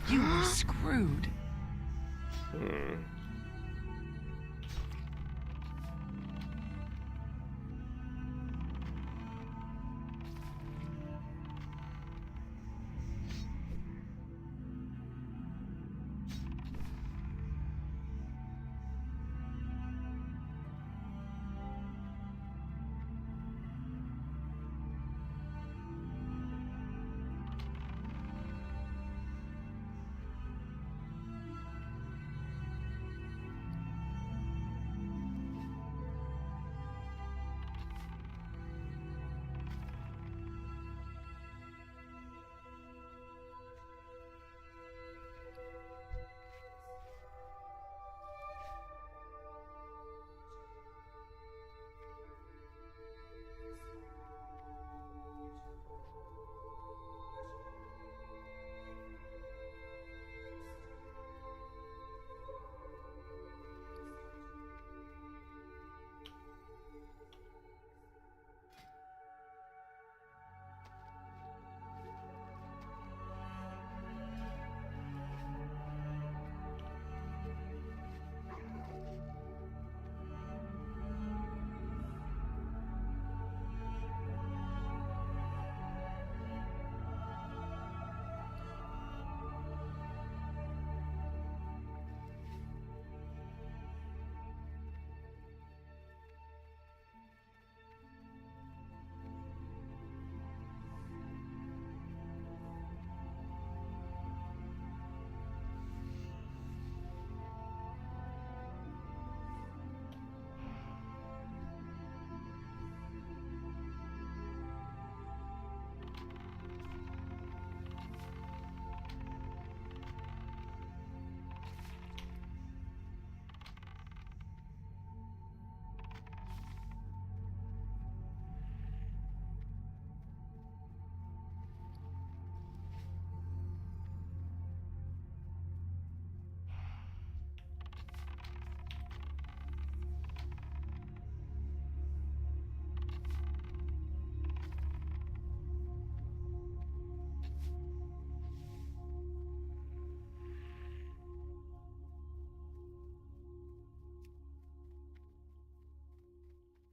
You were screwed.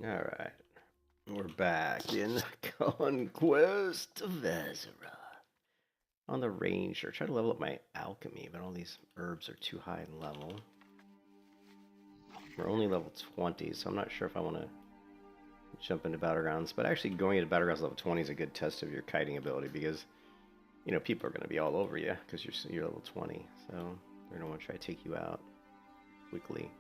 Alright, we're back in Conquest of Azeroth. On the Ranger, try to level up my alchemy, but all these herbs are too high in level. We're only level 20, so I'm not sure if I want to jump into Battlegrounds, but actually going into Battlegrounds level 20 is a good test of your kiting ability, because, you know, people are going to be all over you, because you're level 20, so they're going to want to try to take you out quickly.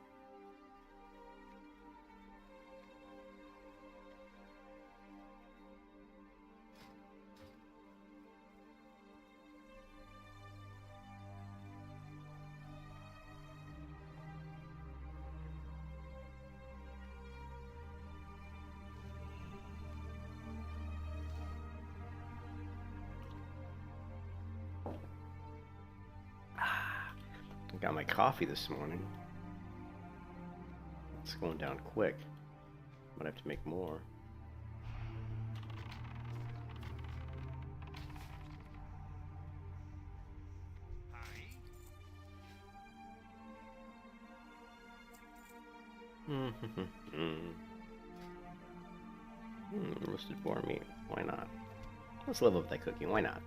I got my coffee this morning. It's going down quick. Might have to make more. Roasted boar meat. Why not? Let's level up that cooking. Why not?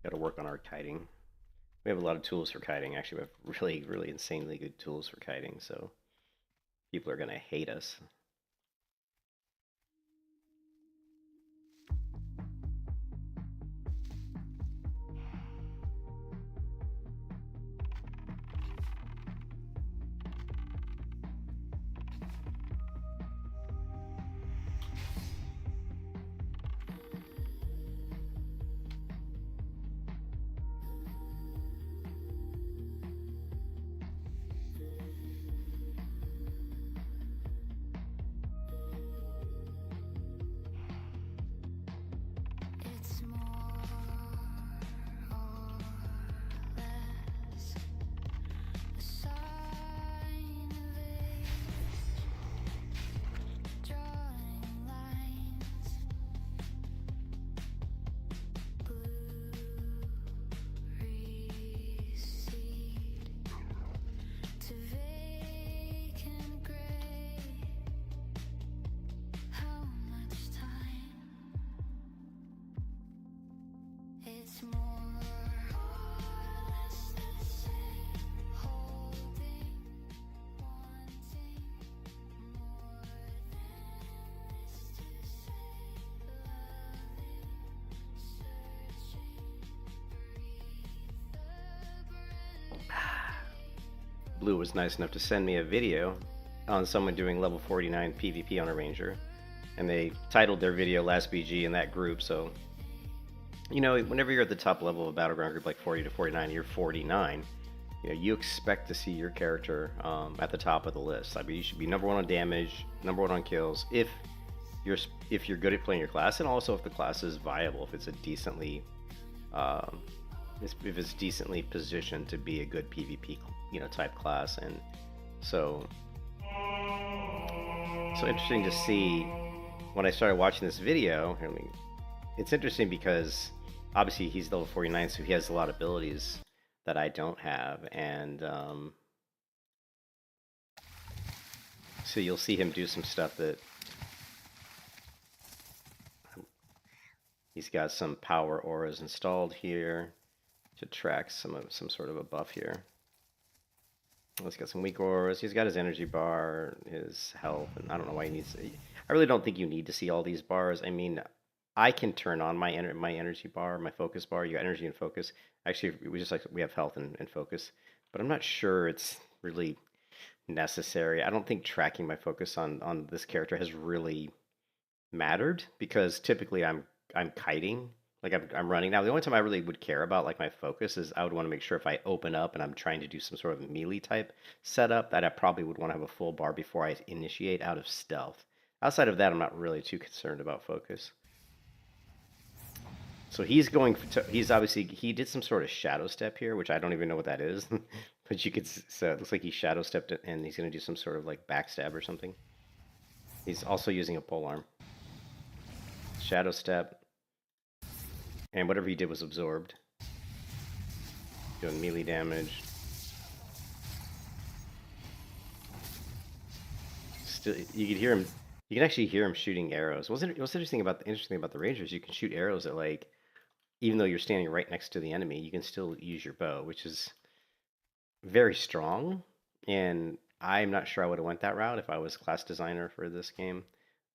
Got to work on our kiting. We have a lot of tools for kiting. Actually, we have really, really insanely good tools for kiting, so people are going to hate us. Blue was nice enough to send me a video on someone doing level 49 PvP on a ranger, and they titled their video Last BG in that group. So, you know, whenever you're at the top level of a battleground group like 40 to 49, you're 49. You know, you expect to see your character at the top of the list. I mean, you should be number 1 on damage, number 1 on kills, if you're good at playing your class, and also if the class is viable, if it's a decently if it's decently positioned to be a good PvP, you know, type class. And so interesting to see when I started watching this video. I mean, it's interesting because obviously he's level 49, so he has a lot of abilities that I don't have, and so you'll see him do some stuff that he's got some power auras installed here to track some sort of a buff here. He's got some weak auras. He's got his energy bar, his health, and I don't know why he needs. I really don't think you need to see all these bars. I mean, I can turn on my energy bar, my focus bar. You got energy and focus. Actually, we have health and focus, but I'm not sure it's really necessary. I don't think tracking my focus on this character has really mattered, because typically I'm kiting. Like I'm running now. The only time I really would care about like my focus is I would want to make sure if I open up and I'm trying to do some sort of melee type setup, that I probably would want to have a full bar before I initiate out of stealth. Outside of that, I'm not really too concerned about focus. So he's obviously, he did some sort of shadow step here, which I don't even know what that is. But you could, so it looks like he shadow stepped it, and he's going to do some sort of like backstab or something. He's also using a polearm. Shadow step. And whatever he did was absorbed. Doing melee damage. Still, you could hear him. You can actually hear him shooting arrows. What's interesting about the Rangers? You can shoot arrows at, like, even though you're standing right next to the enemy, you can still use your bow, which is very strong. And I'm not sure I would have went that route if I was class designer for this game.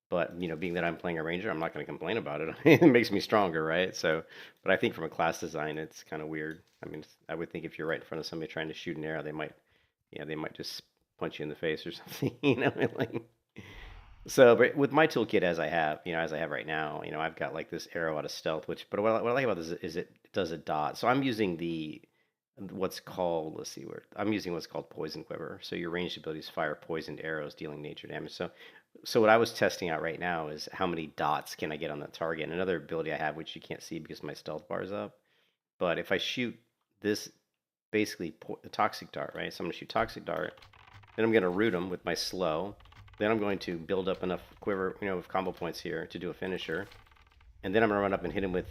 But, you know, being that I'm playing a ranger, I'm not going to complain about it. It makes me stronger, right? So, but I think from a class design, it's kind of weird. I mean, I would think if you're right in front of somebody trying to shoot an arrow, they might just punch you in the face or something, you know, like. So, but with my toolkit as I have right now, you know, I've got like this arrow out of stealth, but what I like about this is it does a dot. So I'm using what's called poison quiver. So your ranged abilities fire poisoned arrows, dealing nature damage. So what I was testing out right now is how many dots can I get on the target. And another ability I have, which you can't see because my stealth bar is up, but if I shoot this, basically the toxic dart, right? So I'm going to shoot toxic dart, then I'm going to root him with my slow, then I'm going to build up enough quiver, you know, with combo points here to do a finisher, and then I'm going to run up and hit him with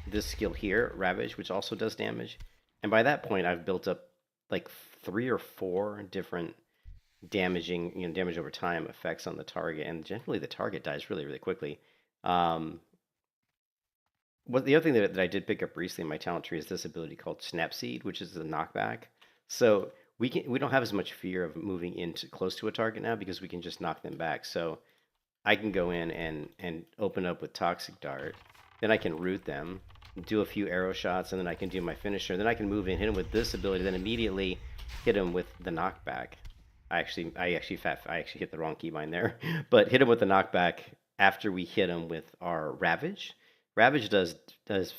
this skill here, Ravage, which also does damage. And by that point, I've built up like 3 or 4 different damage over time effects on the target, and generally the target dies really, really quickly. what the other thing that I did pick up recently in my talent tree is this ability called Snapseed, which is the knockback. So we don't have as much fear of moving into close to a target now because we can just knock them back. So I can go in and open up with Toxic Dart, then I can root them, do a few arrow shots, and then I can do my finisher. Then I can move in, hit him with this ability, then immediately hit him with the knockback. I actually hit the wrong keybind there, but hit him with the knockback after we hit him with our Ravage. Ravage does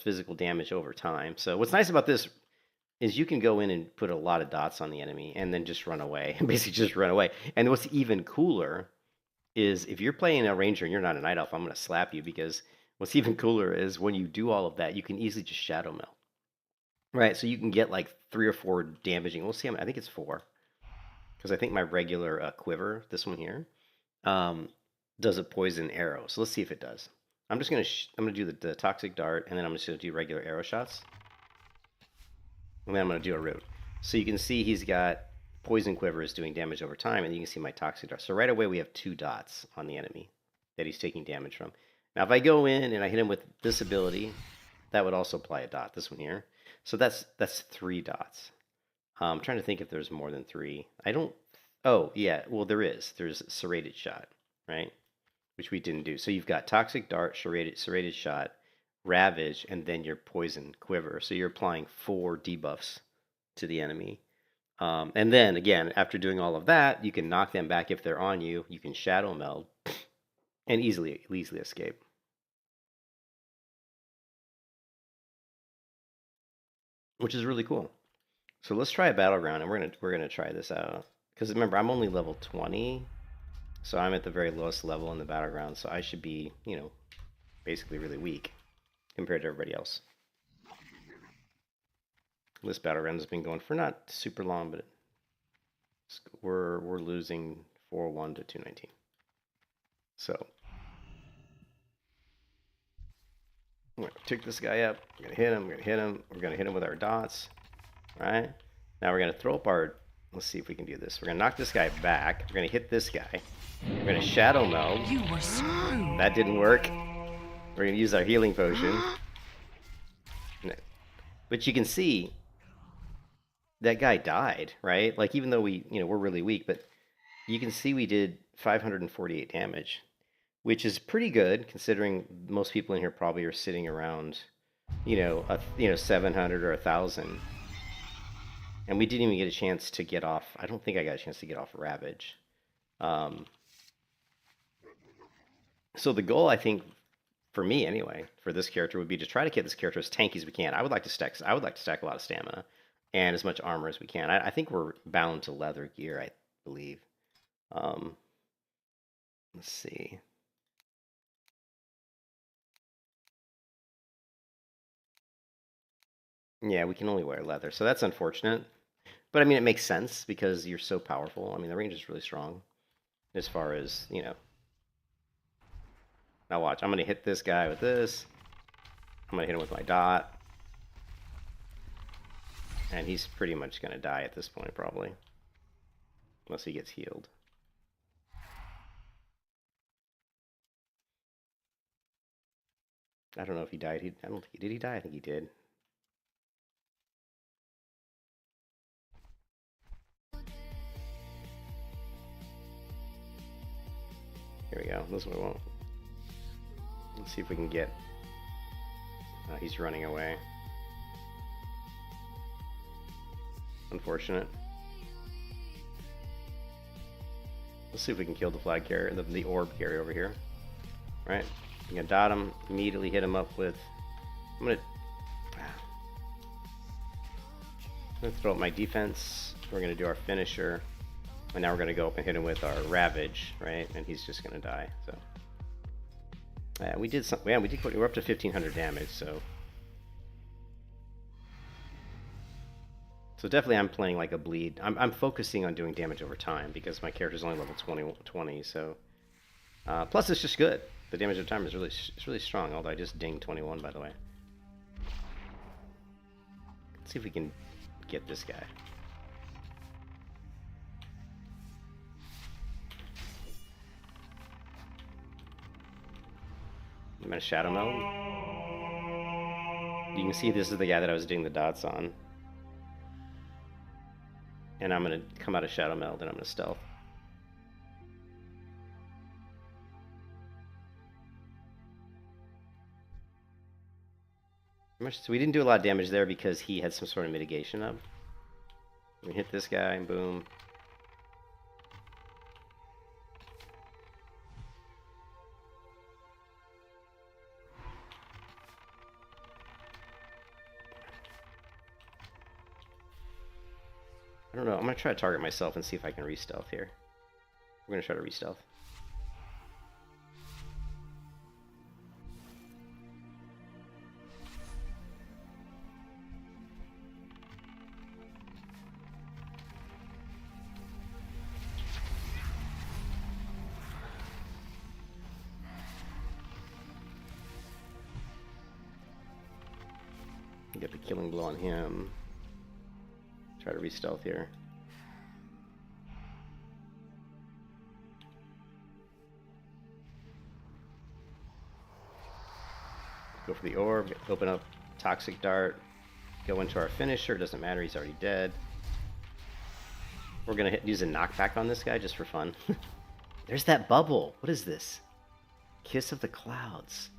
physical damage over time. So what's nice about this is you can go in and put a lot of dots on the enemy and then just run away, basically just run away. And what's even cooler is if you're playing a ranger and you're not a night elf, I'm going to slap you, because what's even cooler is when you do all of that, you can easily just shadow melt. Right, so you can get like 3 or 4 damaging. We'll see. I think it's 4, because I think my regular quiver, this one here, does a poison arrow. So let's see if it does. I'm just gonna do the toxic dart, and then I'm just gonna do regular arrow shots, and then I'm gonna do a root. So you can see he's got poison quiver is doing damage over time, and you can see my toxic dart. So right away we have 2 dots on the enemy that he's taking damage from. Now if I go in and I hit him with this ability, that would also apply a dot. This one here. So that's 3 dots. I'm trying to think if there's more than 3. I don't. Oh yeah, well there is. There's serrated shot, right? Which we didn't do. So you've got toxic dart, serrated shot, ravage, and then your poison quiver. So you're applying 4 debuffs to the enemy. And then again, after doing all of that, you can knock them back if they're on you. You can shadow meld and easily escape. Which is really cool. So let's try a battleground, and we're gonna try this out. Because remember, I'm only level 20, so I'm at the very lowest level in the battleground. So I should be, basically really weak compared to everybody else. This battleground has been going for not super long, but we're losing 4-1 to 219. So I'm gonna tick this guy up. We're gonna hit him. We're gonna hit him with our dots. All right. Now we're gonna throw up our. Let's see if we can do this. We're gonna knock this guy back. We're gonna hit this guy. We're gonna shadow meld. You were screwed. That didn't work. We're gonna use our healing potion. But you can see that guy died, right? Like even though we're really weak, but you can see we did 548 damage, which is pretty good considering most people in here probably are sitting around, 700 or 1,000. And we didn't even get a chance to get off. I don't think I got a chance to get off Ravage. So the goal, I think, for me anyway, for this character would be to try to get this character as tanky as we can. I would like to stack a lot of stamina and as much armor as we can. I think we're bound to leather gear, I believe. Let's see. Yeah, we can only wear leather, so that's unfortunate. But I mean, it makes sense because you're so powerful. I mean, the range is really strong as far as, Now watch, I'm going to hit this guy with this. I'm going to hit him with my dot. And he's pretty much going to die at this point, probably. Unless he gets healed. I don't know if he died. Did he die? I think he did. Here we go. This one we won't. Let's see if we can get. He's running away. Unfortunate. Let's see if we can kill the flag carrier, the orb carrier over here. All right. I'm gonna dot him. Immediately hit him up with. I'm gonna throw up my defense. We're gonna do our finisher. And now we're going to go up and hit him with our Ravage, right? And he's just going to die, so. Yeah, we did some. Yeah, we're up to 1,500 damage, so. So definitely I'm playing like a bleed. I'm focusing on doing damage over time because my character's only level 20, so. Plus it's just good. The damage over time is really strong, although I just dinged 21, by the way. Let's see if we can get this guy. I'm gonna shadow meld. You can see this is the guy that I was doing the dots on. And I'm going to come out of Shadow Meld and I'm going to stealth. So we didn't do a lot of damage there because he had some sort of mitigation up. We hit this guy and boom. I don't know. I'm going to try to target myself and see if I can re-stealth here. We're going to try to re-stealth. Get the killing blow on him. Try to re-stealth here. Go for the orb, open up Toxic Dart, go into our finisher, doesn't matter, he's already dead. We're gonna use a knockback on this guy just for fun. There's that bubble. What is this? Kiss of the Clouds.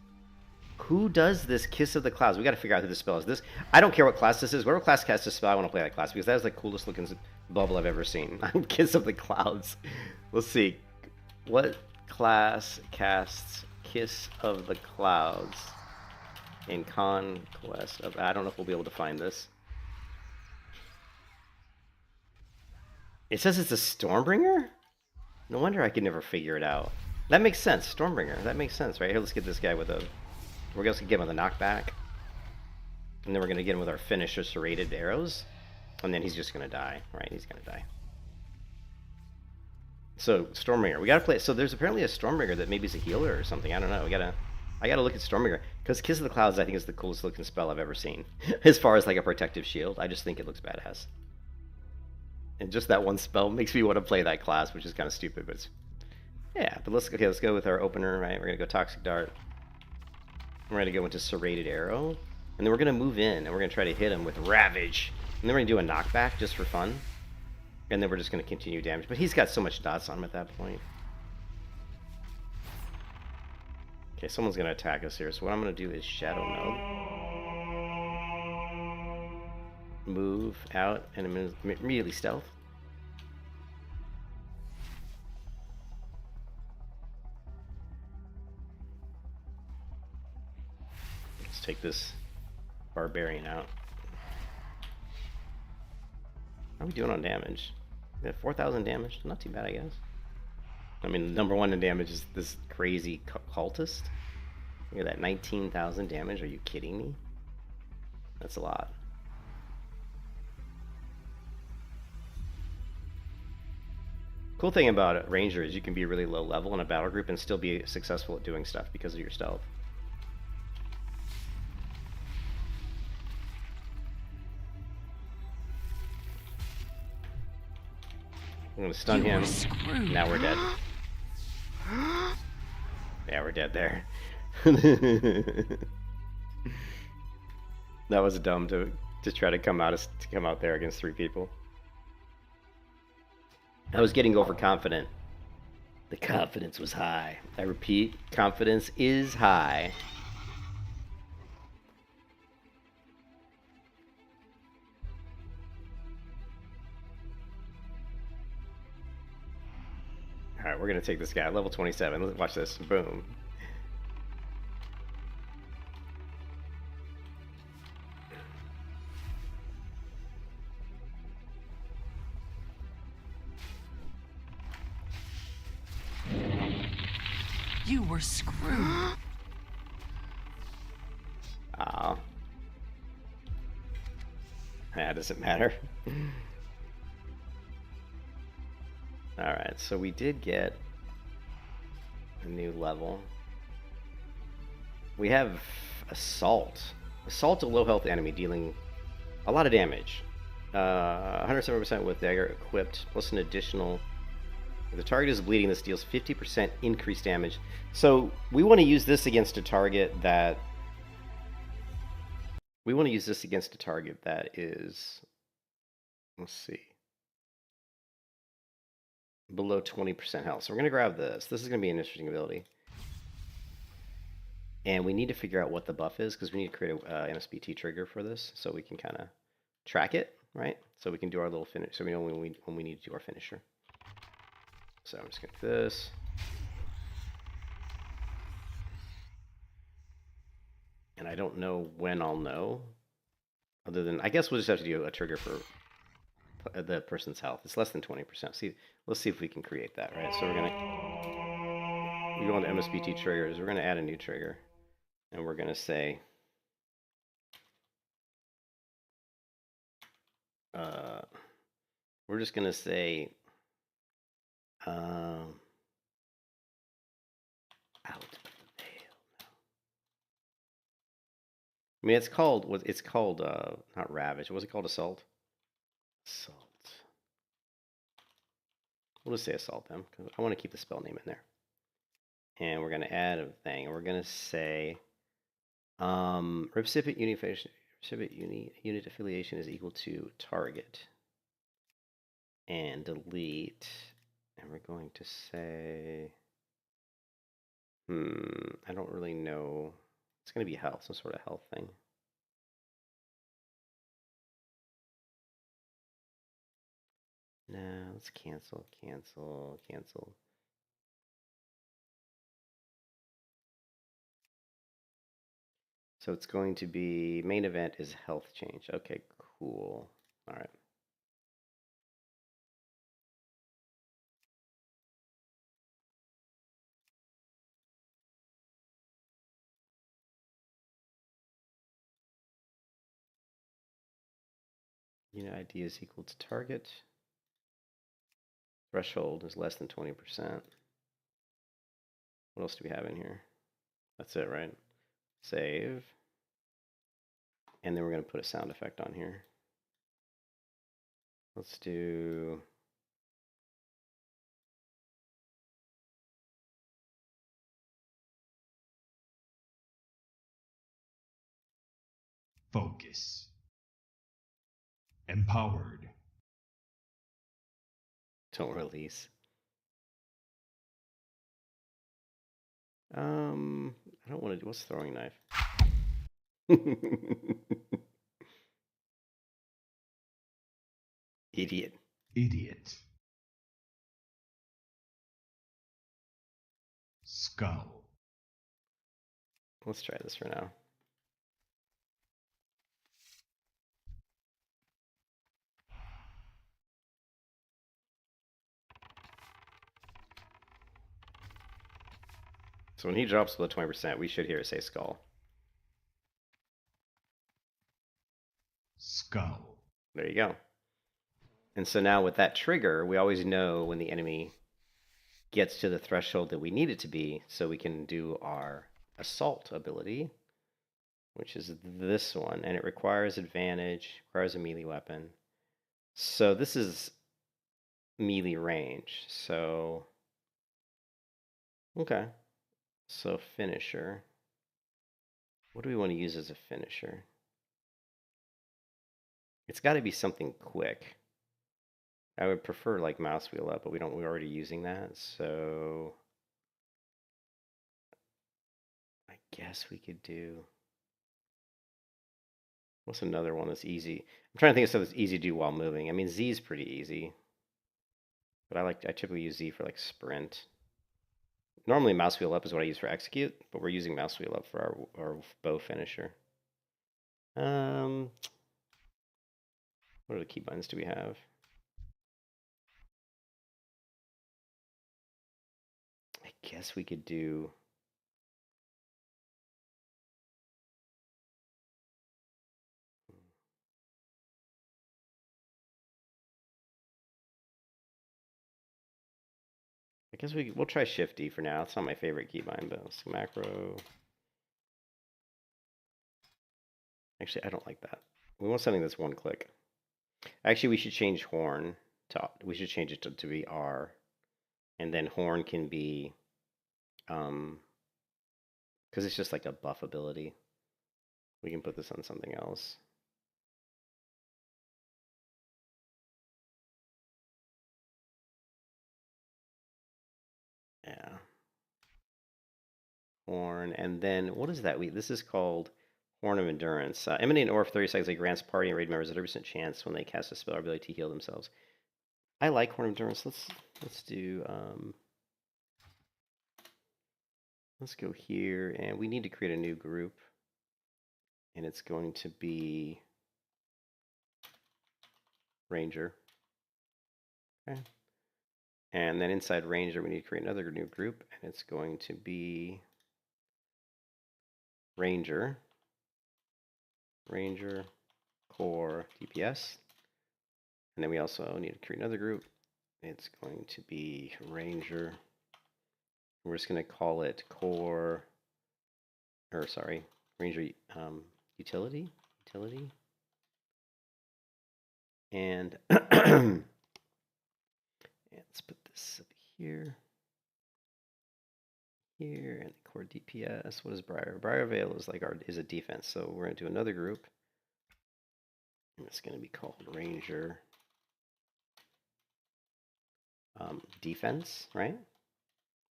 Who does this Kiss of the Clouds? We got to figure out who this spell is. This, I don't care what class this is. Whatever class casts this spell, I want to play that class because that is the coolest looking bubble I've ever seen. Kiss of the Clouds. Let's see. What class casts Kiss of the Clouds in Conquest of... I don't know if we'll be able to find this. It says it's a Stormbringer? No wonder I could never figure it out. That makes sense. Stormbringer. That makes sense, right? Here, let's get this guy with a... We're going to get him with a knockback. And then we're going to get him with our finisher serrated arrows. And then he's just going to die, right? He's going to die. So, Stormbringer. We got to play... So there's apparently a Stormbringer that maybe is a healer or something. I don't know. I got to look at Stormbringer. Because Kiss of the Clouds, I think, is the coolest looking spell I've ever seen. As far as like a protective shield. I just think it looks badass. And just that one spell makes me want to play that class, which is kind of stupid, but it's... Yeah, but let's go with our opener, right? We're going to go Toxic Dart. We're going to go into Serrated Arrow. And then we're going to move in, and we're going to try to hit him with Ravage. And then we're going to do a knockback just for fun. And then we're just going to continue damage. But he's got so much dots on him at that point. Okay, someone's going to attack us here. So what I'm going to do is Shadow Meld. Move out, and immediately stealth. Take this barbarian out. How are we doing on damage? We have 4,000 damage. Not too bad, I guess. I mean, number one in damage is this crazy cultist. Look at that, 19,000 damage. Are you kidding me? That's a lot. Cool thing about a ranger is you can be really low level in a battle group and still be successful at doing stuff because of your stealth. I'm gonna stun him. Now we're dead. Yeah, we're dead there. That was dumb to try to come out there against 3 people. I was getting overconfident. The confidence was high. I repeat, confidence is high. Alright, we're going to take this guy, level 27. Let's watch this. Boom. You were screwed. Aw. That doesn't matter. Alright, so we did get a new level. We have Assault. Assault, a low health enemy dealing a lot of damage. 107% with dagger equipped, plus an additional... If the target is bleeding, this deals 50% increased damage. So we want to use this against a target that We want to use this against a target that is, let's see, below 20% health. So we're going to grab this. This is going to be an interesting ability. And we need to figure out what the buff is because we need to create a MSBT trigger for this so we can kind of track it, right? So we can do our little finish, so we know when we need to do our finisher. So I'm just going to do this. And I don't know when I'll know. Other than, I guess we'll just have to do a trigger for the person's health. It's less than 20%. See, let's see if we can create that, right? So we go into MSBT triggers. We're going to add a new trigger. And we're going to say, we're just going to say, out of the veil. I mean, it's called not Ravage. What's it called? Assault? Assault. We'll just say Assault then, because I want to keep the spell name in there. And we're going to add a thing. And we're going to say, recipient unit affiliation is equal to target. And delete. And we're going to say, I don't really know. It's going to be health, some sort of health thing. No, let's cancel. So it's going to be, main event is health change. Okay, cool. All right. Unit ID is equal to target. Threshold is less than 20%. What else do we have in here? That's it, right? Save. And then we're going to put a sound effect on here. Let's do... Focus. Empowered. Don't release. I don't want to do... What's throwing knife? Idiot. Skull. Let's try this for now. So when he drops below 20%, we should hear it say skull. Skull. There you go. And so now with that trigger, we always know when the enemy gets to the threshold that we need it to be, so we can do our assault ability, which is this one, and it requires advantage, requires a melee weapon. So this is melee range. So, okay. So finisher. What do we want to use as a finisher? It's got to be something quick. I would prefer like mouse wheel up, but we're already using that. So I guess we could do, what's another one that's easy? I'm trying to think of stuff that's easy to do while moving. I mean, Z is pretty easy, but I typically use Z for like sprint. Normally mouse wheel up is what I use for execute, but we're using mouse wheel up for our bow finisher. What other keybinds do we have? I guess we could do... I guess we'll try Shift D for now. It's not my favorite keybind, but it's macro. Actually, I don't like that. We want something that's one click. Actually, we should change horn to, we should change it to be R. And then horn can be, because it's just like a buff ability. We can put this on something else. Yeah. Horn, and then what is that? This is called Horn of Endurance. Emanate an aura for 30 seconds that grants party and raid members a 30% chance when they cast a spell or ability to heal themselves. I like Horn of Endurance. Let's do let's go here, and we need to create a new group, and it's going to be Ranger. Okay. And then inside Ranger, we need to create another new group, and it's going to be Ranger, Core, DPS. And then we also need to create another group. It's going to be Ranger. We're just going to call it Ranger Utility. And let's put this up here. And core DPS. What is Briarvale is a defense. So we're going to do another group. And it's going to be called Ranger Defense, right?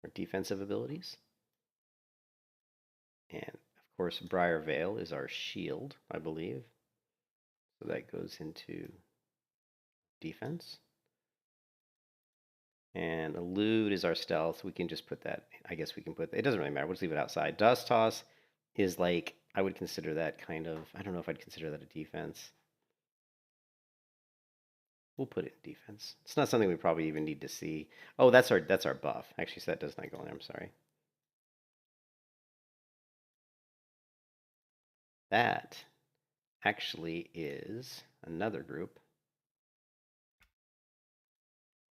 Or defensive abilities. And of course, Briarvale is our shield, I believe. So that goes into defense. And Elude is our stealth. We can just put that, I guess we can put, it doesn't really matter. We'll just leave it outside. Dust Toss is like, I would consider that kind of, I don't know if I'd consider that a defense. We'll put it in defense. It's not something we probably even need to see. Oh, that's our buff. Actually, so that does not go in there. I'm sorry. That actually is another group,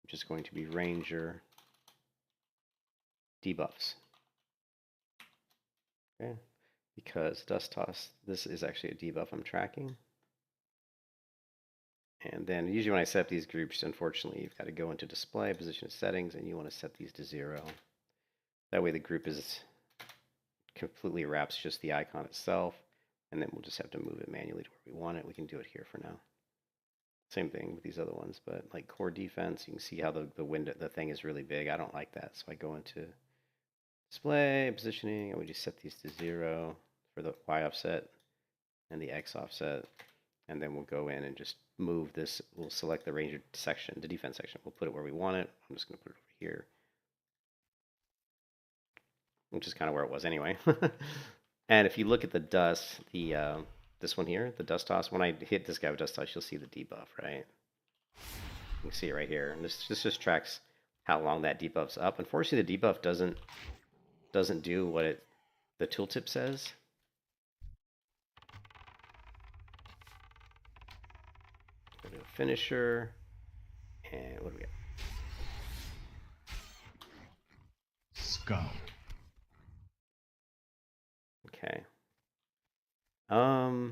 which is going to be Ranger debuffs. Okay, because Dust Toss, this is actually a debuff I'm tracking. And then usually when I set up these groups, unfortunately, you've got to go into display, position settings, and you want to set these to 0. That way the group is completely wraps just the icon itself, and then we'll just have to move it manually to where we want it. We can do it here for now. Same thing with these other ones, but like core defense, you can see how the thing is really big. I don't like that, so I go into display, positioning, and we just set these to 0 for the Y offset and the X offset, and then we'll go in and just move this. We'll select the Ranger section, the defense section. We'll put it where we want it. I'm just going to put it over here, which is kind of where it was anyway. And if you look at the dust, this one here, the Dust Toss, when I hit this guy with Dust Toss, you'll see the debuff, right? You can see it right here. And this just tracks how long that debuff's up. Unfortunately, the debuff doesn't do what the tooltip says. Go to finisher, and what do we got? Skull. Okay. Okay,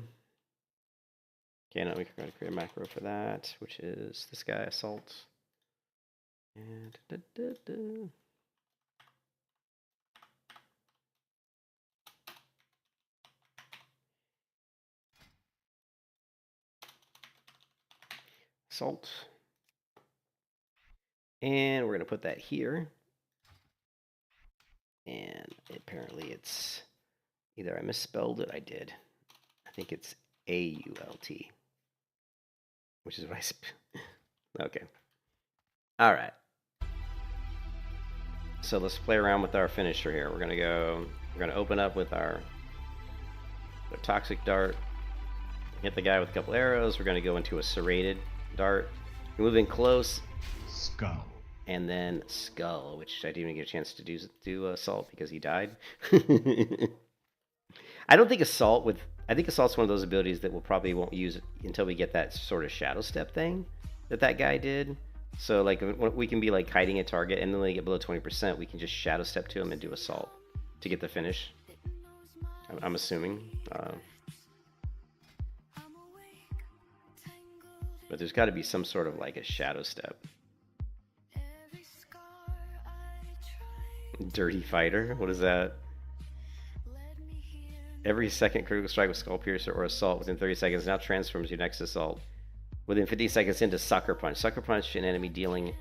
now we can create a macro for that, which is this guy, Assault. And Assault. And we're going to put that here. And apparently it's either I misspelled it, I did. I think it's A-U-L-T, which is what I okay. All right. So let's play around with our finisher here. We're going to open up with our Toxic Dart. Hit the guy with a couple arrows. We're going to go into a Serrated Dart. Move in close. Skull. And then Skull, which I didn't even get a chance to do Assault because he died. I think Assault's one of those abilities that we'll probably won't use until we get that sort of Shadow Step thing that guy did. So like we can be like kiting a target, and then when they get below 20%, we can just Shadow Step to him and do Assault to get the finish. I'm assuming. But there's got to be some sort of like a Shadow Step. Dirty Fighter? What is that? Every second critical strike with Skull Piercer or Assault within 30 seconds now transforms your next assault within 50 seconds into Sucker Punch. Sucker Punch, an enemy dealing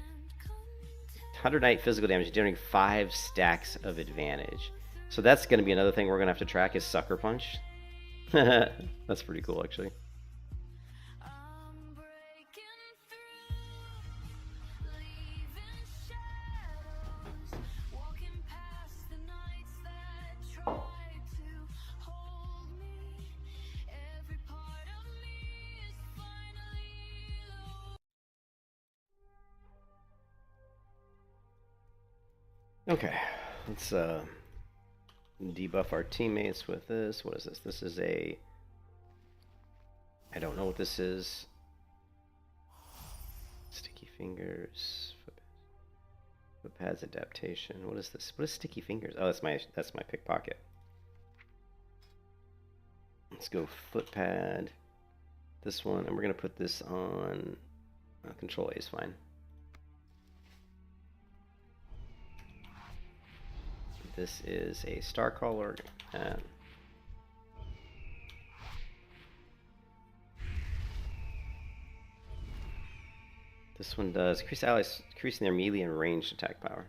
108 physical damage, dealing 5 stacks of advantage. So that's going to be another thing we're going to have to track is Sucker Punch. That's pretty cool, actually. Okay, let's debuff our teammates with this. What is this? This is a... I don't know what this is. Sticky Fingers. Foot pads adaptation. What is this? What is Sticky Fingers? Oh, that's my pickpocket. Let's go foot pad. This one, and we're gonna put this on. Control A is fine. This is a Starcaller. This one does increase allies, increasing their melee and ranged attack power.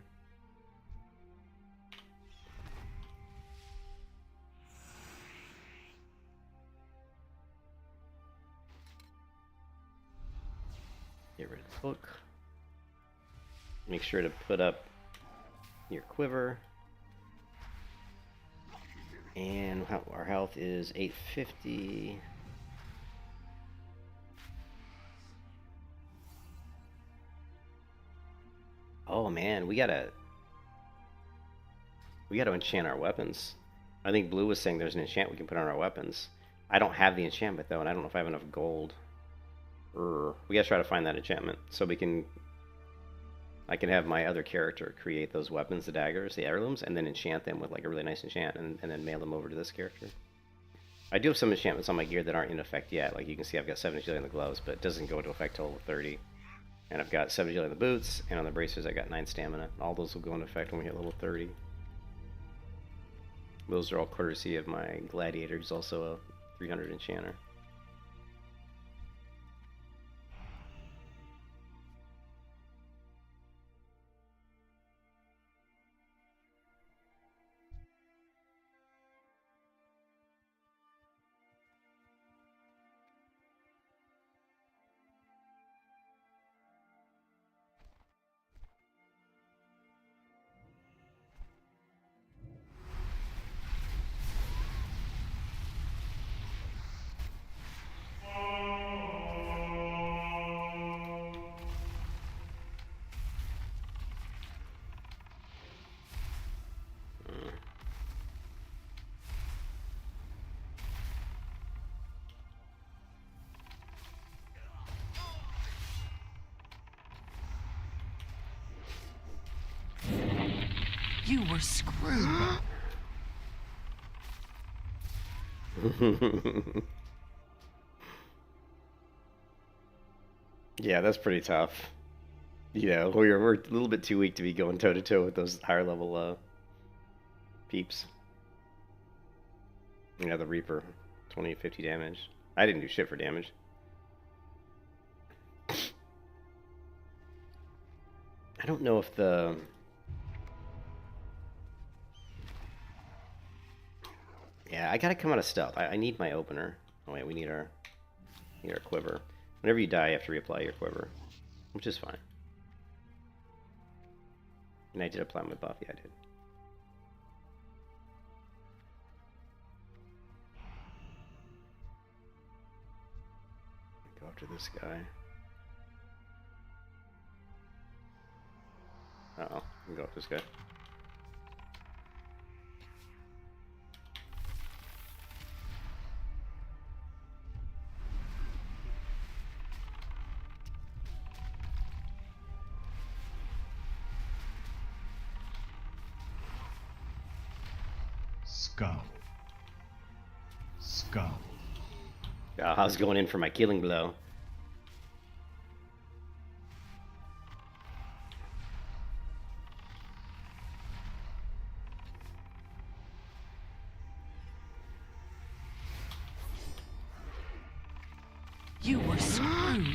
Get rid of the book. Make sure to put up your quiver. And our health is 850. Oh man, we gotta enchant our weapons. I think Blue was saying there's an enchant we can put on our weapons. I don't have the enchantment though, and I don't know if I have enough gold. We gotta try to find that enchantment so I can have my other character create those weapons, the daggers, the heirlooms, and then enchant them with like a really nice enchant, and then mail them over to this character. I do have some enchantments on my gear that aren't in effect yet. Like you can see, I've got 7 agility on the gloves, but it doesn't go into effect till 30. And I've got 7 agility on the boots, and on the bracers I got 9 stamina. All those will go into effect when we hit level 30. Those are all courtesy of my gladiator, who's also a 300 enchanter. You were screwed. Yeah, that's pretty tough. You know, we're a little bit too weak to be going toe to toe with those higher level peeps. Yeah, the Reaper, 20 to 50 damage. I didn't do shit for damage. I don't know if the... Yeah, I gotta come out of stealth. I need my opener. Oh wait, we need our quiver. Whenever you die, you have to reapply your quiver, which is fine. And I did apply my buff. Yeah, I did. Go after this guy. Uh-oh, we can go after this guy. Skull. Skull. I was going in for my killing blow. You were screwed.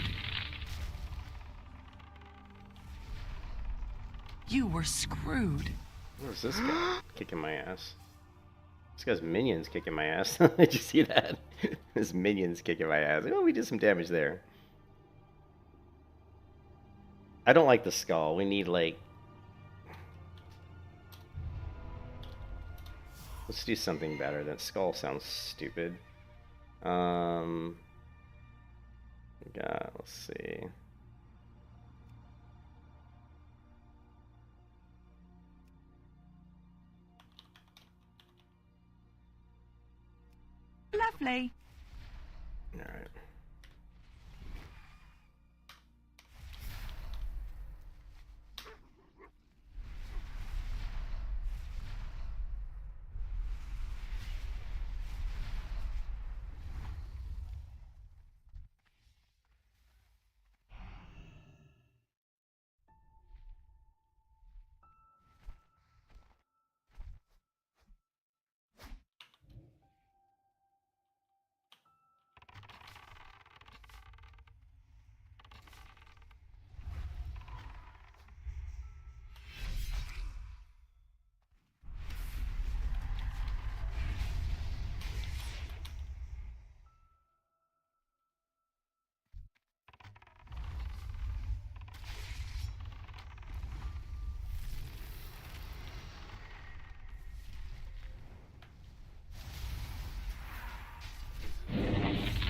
You were screwed. Where's this guy kicking my ass? This guy's minions kicking my ass. Did you see that? His minions kicking my ass. Oh, we did some damage there. I don't like the skull. We need, like... Let's do something better. That skull sounds stupid. Let's see. Lovely. All right.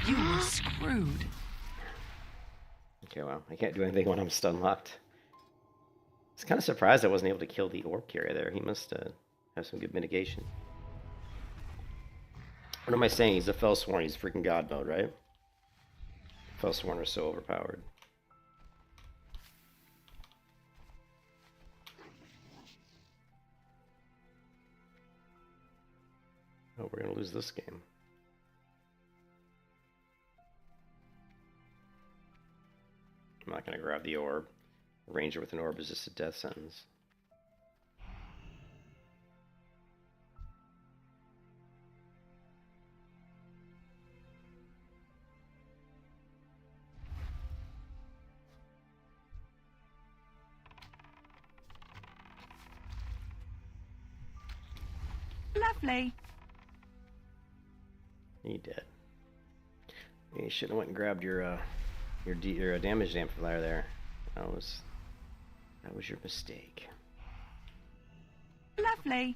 You were screwed. Okay, well, I can't do anything when I'm stun locked. I was kind of surprised I wasn't able to kill the orb carrier there. He must have some good mitigation. What am I saying? He's a Fellsworn. He's freaking God mode, right? Fellsworn are so overpowered. Oh, we're going to lose this game. I'm not going to grab the orb. A ranger with an orb is just a death sentence. Lovely. He dead. You should have went and grabbed your damage amplifier there. That was your mistake. Lovely.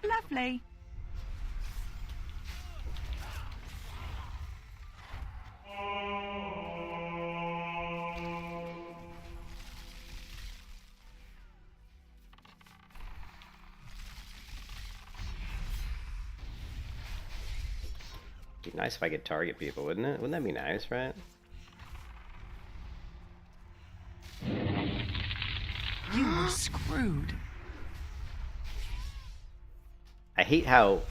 Lovely. It'd be nice if I could target people, wouldn't it? Wouldn't that be nice, right? You were screwed. I hate how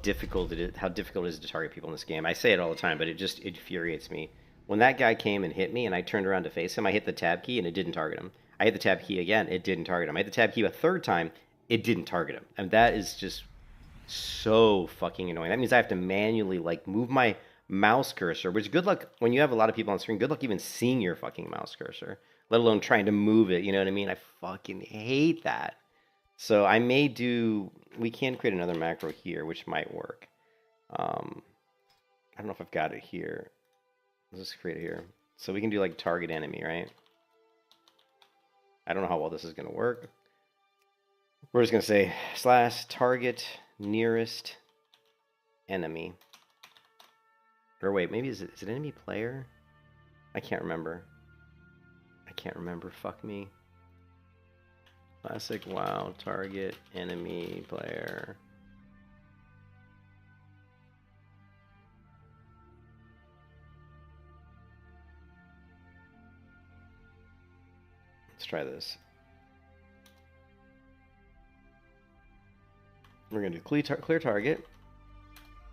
difficult it is to target people in this game. I say it all the time, but it just infuriates me. When that guy came and hit me and I turned around to face him, I hit the tab key and it didn't target him. I hit the tab key again, it didn't target him. I hit the tab key a third time, it didn't target him. And that is just so fucking annoying. That means I have to manually like move my mouse cursor, which good luck when you have a lot of people on screen. Good luck even seeing your fucking mouse cursor, let alone trying to move it. You know what I mean? I fucking hate that. So I may do, we can create another macro here, which might work. I don't know if I've got it here. Let's just create it here. So we can do like target enemy, right? I don't know how well this is going to work. We're just going to say / target nearest enemy. Or wait, maybe is it enemy player? I can't remember. Fuck me. Classic WoW target enemy player. Let's try this. We're going to do clear target.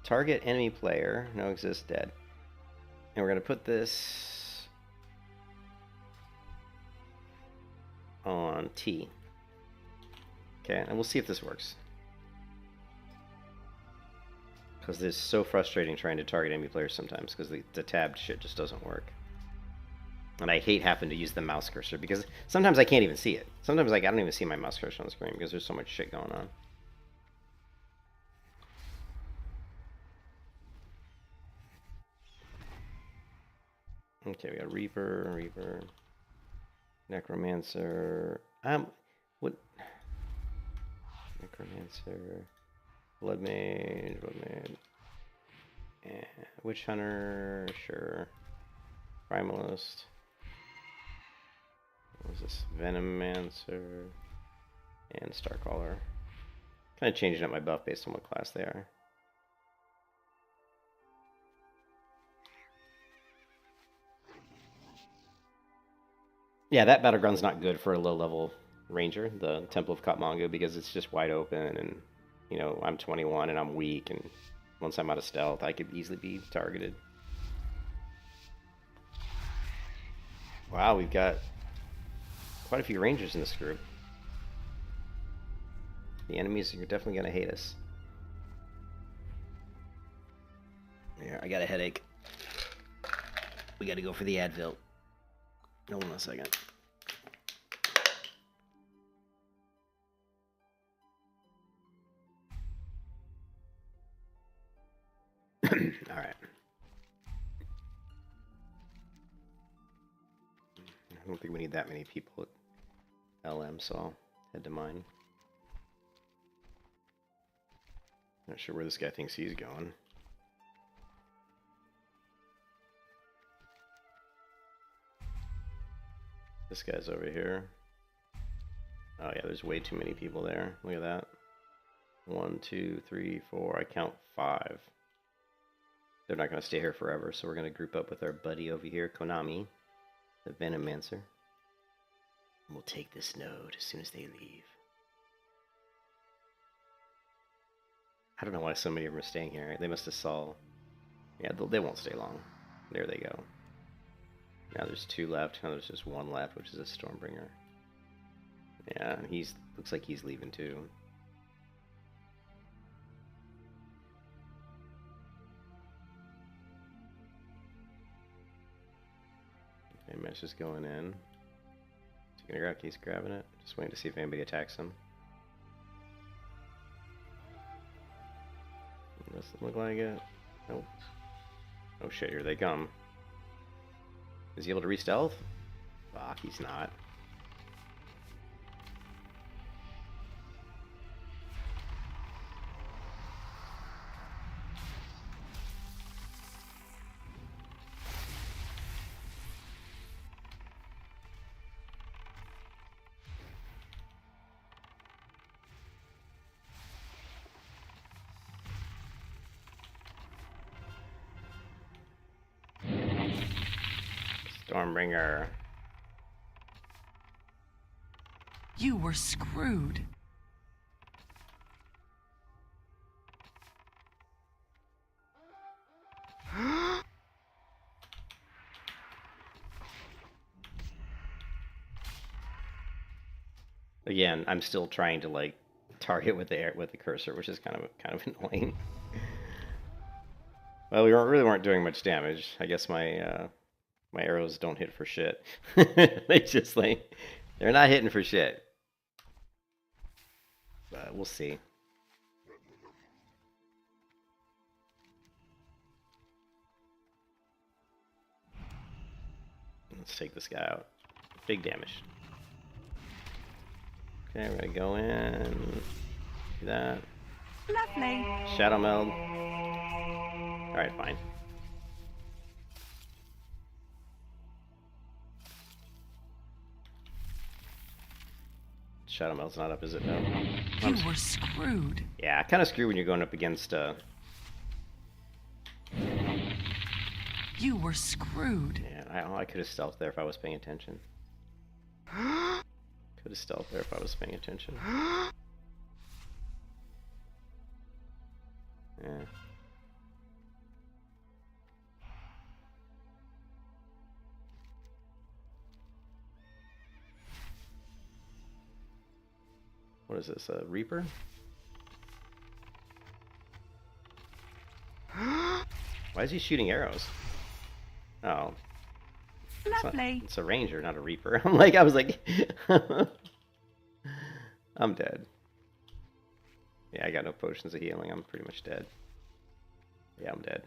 Target enemy player. No exists dead. And we're going to put this on T. Okay, and we'll see if this works. Because it's so frustrating trying to target enemy players sometimes, because the tabbed shit just doesn't work. And I hate having to use the mouse cursor, because sometimes I can't even see it. Sometimes like, I don't even see my mouse cursor on the screen, because there's so much shit going on. Okay, we got Reaper, Necromancer, what? Necromancer, Blood Mage, Witch Hunter, sure. Primalist. What was this? Venomancer and Starcaller. Kind of changing up my buff based on what class they are. Yeah, that battleground's not good for a low-level ranger, the Temple of Katmangu, because it's just wide open, and, you know, I'm 21 and I'm weak, and once I'm out of stealth, I could easily be targeted. Wow, we've got quite a few rangers in this group. The enemies are definitely going to hate us. Yeah, I got a headache. We got to go for the Advil. Hold on a second. All right. I don't think we need that many people at LM, so I'll head to mine. Not sure where this guy thinks he's going. This guy's over here. Oh yeah, there's way too many people there. Look at that. 1, 2, 3, 4. I count 5. They're not going to stay here forever, so we're going to group up with our buddy over here, Konami, the Venomancer. And we'll take this node as soon as they leave. I don't know why so many of them are staying here. They must have saw... Yeah, they won't stay long. There they go. Now there's 2 left. Now there's just 1 left, which is a Stormbringer. Yeah, looks like he's leaving too. Okay, Mesh is going in. He's grabbing it. Just waiting to see if anybody attacks him. Doesn't look like it. Nope. Oh shit, here they come. Is he able to re-stealth? Fuck, he's not. Stormbringer. You were screwed. Again, I'm still trying to like target with the cursor, which is kind of annoying. Well, we really weren't doing much damage. I guess my my arrows don't hit for shit. They just like they're not hitting for shit. But we'll see. Let's take this guy out. Big damage. Okay, we're gonna go in. Do that. Lovely. Shadow meld. Alright, fine. Shadow meld's not up, is it? No. You were screwed. Yeah, kind of screwed when you're going up against You were screwed. Yeah, I could have stealthed there if I was paying attention. Could have stealthed there if I was paying attention. Yeah. What is this, a Reaper? Why is he shooting arrows? Oh. Lovely. It's a ranger, not a reaper. I was like, I'm dead. Yeah, I got no potions of healing. I'm pretty much dead. Yeah, I'm dead.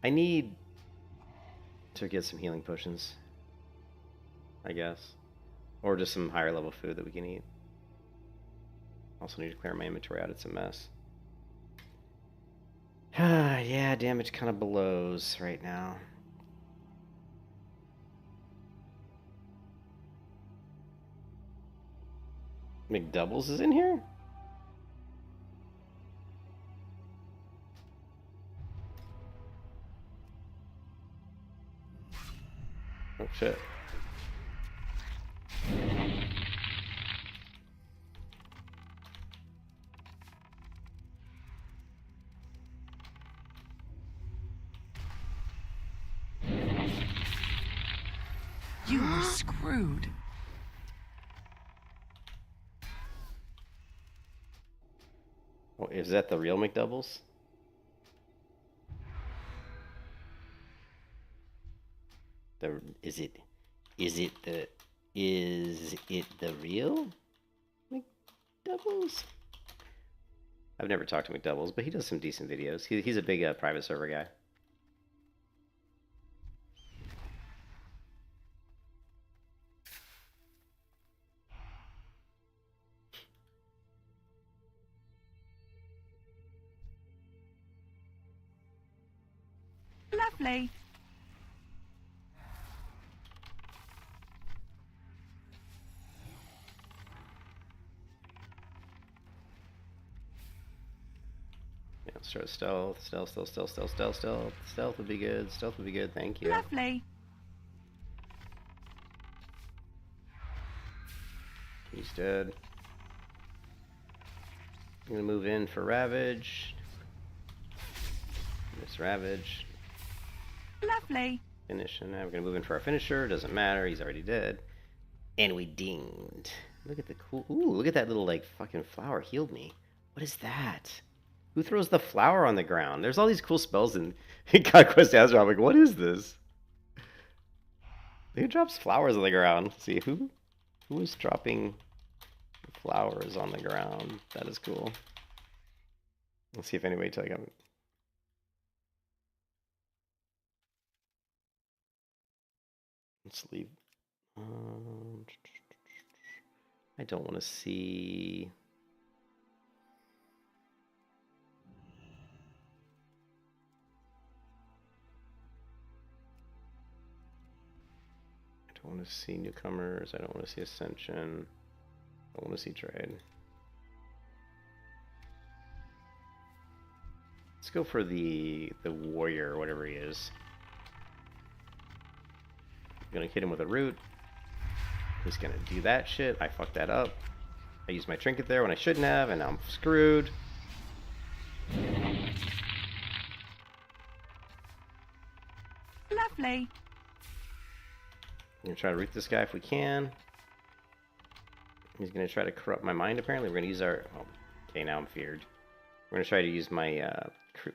I need to get some healing potions, I guess. Or just some higher level food that we can eat. Also need to clear my inventory out. It's a mess. Yeah, damage kind of blows right now. McDoubles is in here? Oh shit. You were screwed. Well, is that the real McDoubles? Is it the real McDoubles? I've never talked to McDoubles, but he does some decent videos. He's a big private server guy. Lovely. Yeah, let's try stealth. Stealth would be good. Stealth would be good. Thank you. Lovely. He's dead. I'm gonna move in for Ravage. Miss Ravage. Lovely. Finish, and now we're gonna move in for our finisher. Doesn't matter, he's already dead. And we dinged. Look at the cool. Ooh, look at that little fucking flower healed me. What is that? Who throws the flower on the ground? There's all these cool spells in Conquest of Azeroth. I'm like, what is this? Who drops flowers on the ground? Let's see who is dropping flowers on the ground. That is cool. Let's see if anybody took them. Let's leave. I don't want to see. I don't want to see newcomers. I don't want to see ascension. I want to see trade. Let's go for the warrior, or whatever he is. I'm gonna hit him with a root. He's gonna do that shit. I fucked that up. I used my trinket there when I shouldn't have, and now I'm screwed. Lovely. I'm gonna try to root this guy if we can. He's gonna try to corrupt my mind. Apparently, we're gonna use our. Oh, okay, now I'm feared. We're gonna try to use my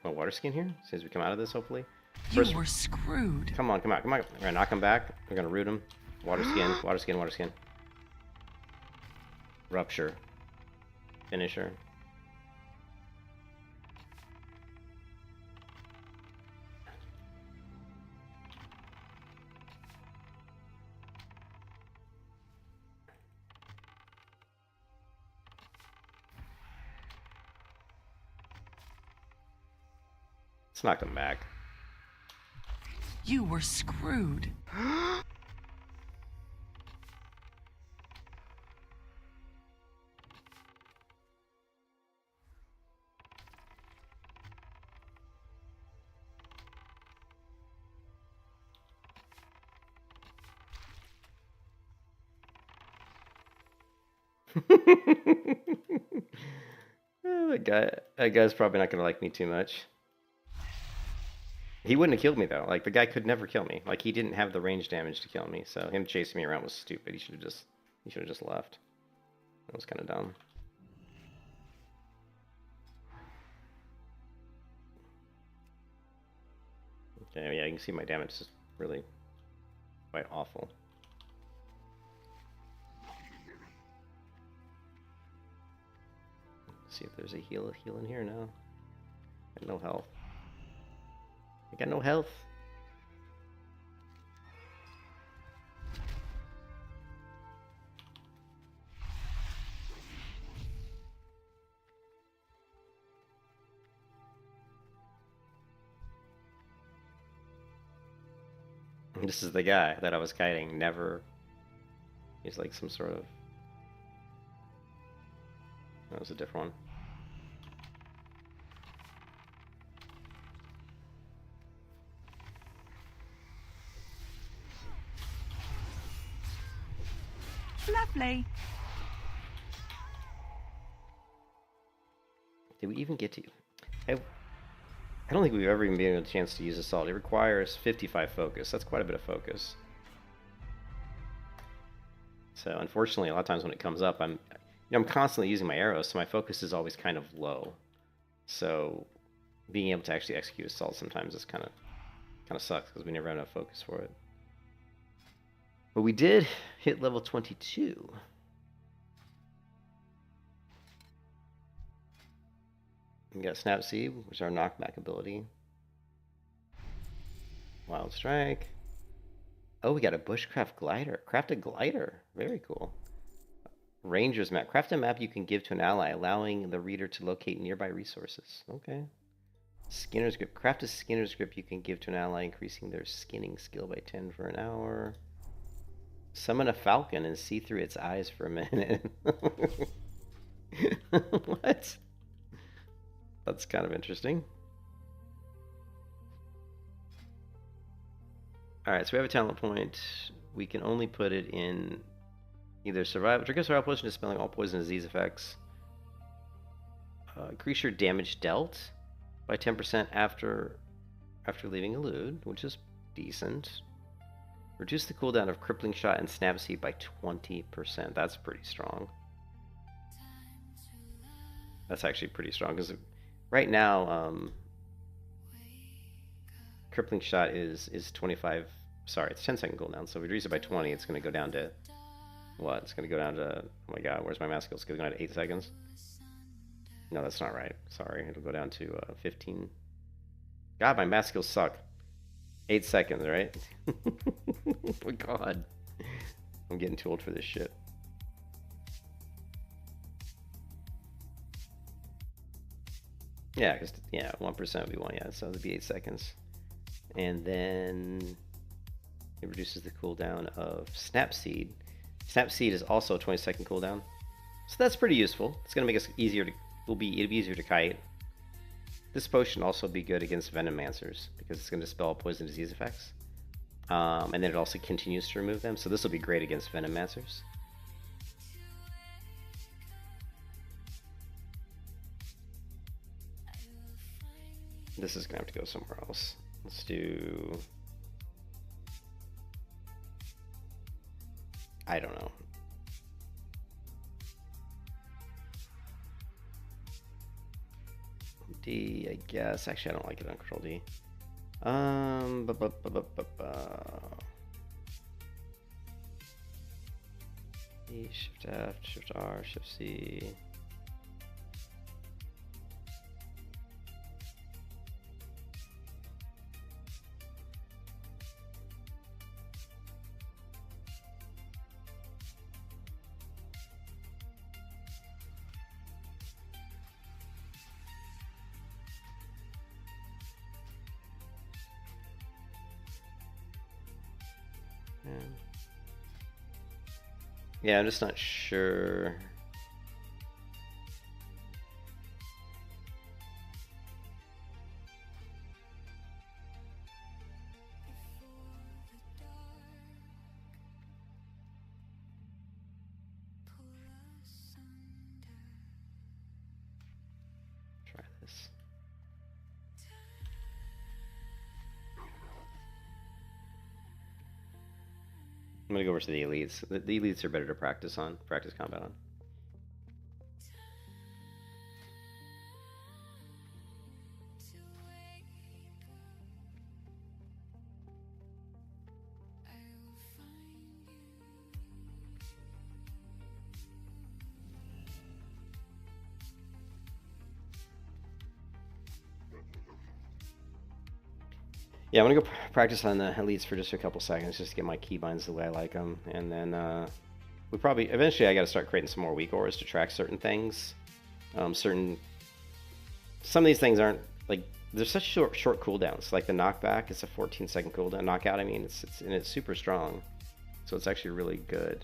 water skin here as soon as we come out of this. Hopefully. You were screwed. Come on. We're gonna knock him back. We're gonna root him. Water skin. Rupture. Finisher. Let's knock him back. You were screwed. That guy's probably not gonna like me too much. He wouldn't have killed me though. Like the guy could never kill me. Like he didn't have the range damage to kill me. So him chasing me around was stupid. He should have just left. That was kind of dumb. Okay, yeah, you can see my damage is really quite awful. See if there's a heal in here. No. Got no health. I got no health. This is the guy that I was kiting. Never. He's like some sort of. That was a different one. Lovely. Did we even get to? I don't think we've ever even been given a chance to use Assault. It requires 55 focus. That's quite a bit of focus. So unfortunately, a lot of times when it comes up, I'm constantly using my arrows, so my focus is always kind of low. So being able to actually execute Assault sometimes is kind of sucks because we never have enough focus for it. But we did hit level 22. We got Snap Seed, which is our knockback ability. Wild Strike. Oh, we got a Bushcraft Glider. Craft a glider. Very cool. Ranger's Map. Craft a map you can give to an ally, allowing the reader to locate nearby resources. Okay. Skinner's Grip. Craft a Skinner's Grip you can give to an ally, increasing their skinning skill by 10 for an hour. Summon a falcon and see through its eyes for a minute. What? That's kind of interesting. Alright, so we have a talent point. We can only put it in either survival. Drink a survival potion dispelling all poison disease effects. Increase your damage dealt by 10% after leaving Elude, which is decent. Reduce the cooldown of Crippling Shot and Snap Seed by 20%. That's pretty strong. That's actually pretty strong because right now, Crippling Shot is 25. Sorry, it's 10-second cooldown. So if we reduce it by 20, it's going to go down to what? It's going to go down to. Oh my god, where's my mass skill? It's going to go down to 8 seconds. No, that's not right. Sorry, it'll go down to 15. God, my mass skills suck. 8 seconds, right? Oh my god. I'm getting too old for this shit. Yeah, because, 1% would be 1, yeah, so it'd be 8 seconds. And then it reduces the cooldown of Snap Seed. Snap Seed is also a 20-second cooldown. So that's pretty useful. It's going to make us easier to, it'll be easier to kite. This potion also be good against Venomancers because it's going to dispel poison disease effects. And then it also continues to remove them. So this will be great against Venomancers. This is going to have to go somewhere else. Let's do... I don't know. D, I guess. Actually, I don't like it on Control D. E, Shift F, Shift R, Shift C. Yeah, I'm just not sure. Try this. I'm gonna go over to the elites. The elites are better to practice combat on. Yeah, I'm gonna go practice on the elites for just a couple seconds, just to get my keybinds the way I like them, and then we probably eventually I got to start creating some more weak auras to track certain things. Some of these things aren't like they're such short cooldowns. Like the knockback, it's a 14-second cooldown. Knockout, I mean, it's super strong, so it's actually really good.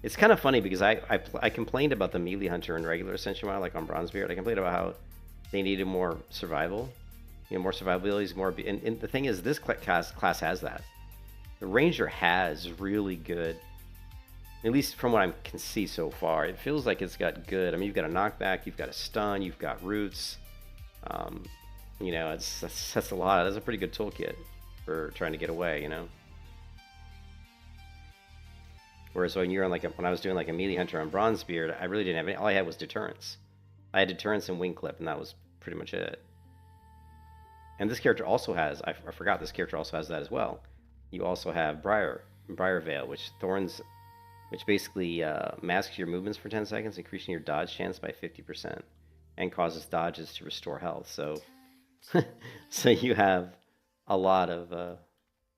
It's kind of funny because I complained about the melee hunter in regular Ascension WoW, like on Bronzebeard. I complained about how they needed more survival, more survivability, more. And the thing is, this class has that. The Ranger has really good, at least from what I can see so far. It feels like it's got good. I mean, you've got a knockback, you've got a stun, you've got roots. That's a lot. That's a pretty good toolkit for trying to get away, Whereas when you're on when I was doing like a melee hunter on Bronzebeard, I really didn't have any. All I had was deterrence. I had deterrence and wing clip, and that was pretty much it. And this character also has, I forgot this character also has that as well. You also have Briarvale, which basically masks your movements for 10 seconds, increasing your dodge chance by 50%, and causes dodges to restore health. So, so you have a lot of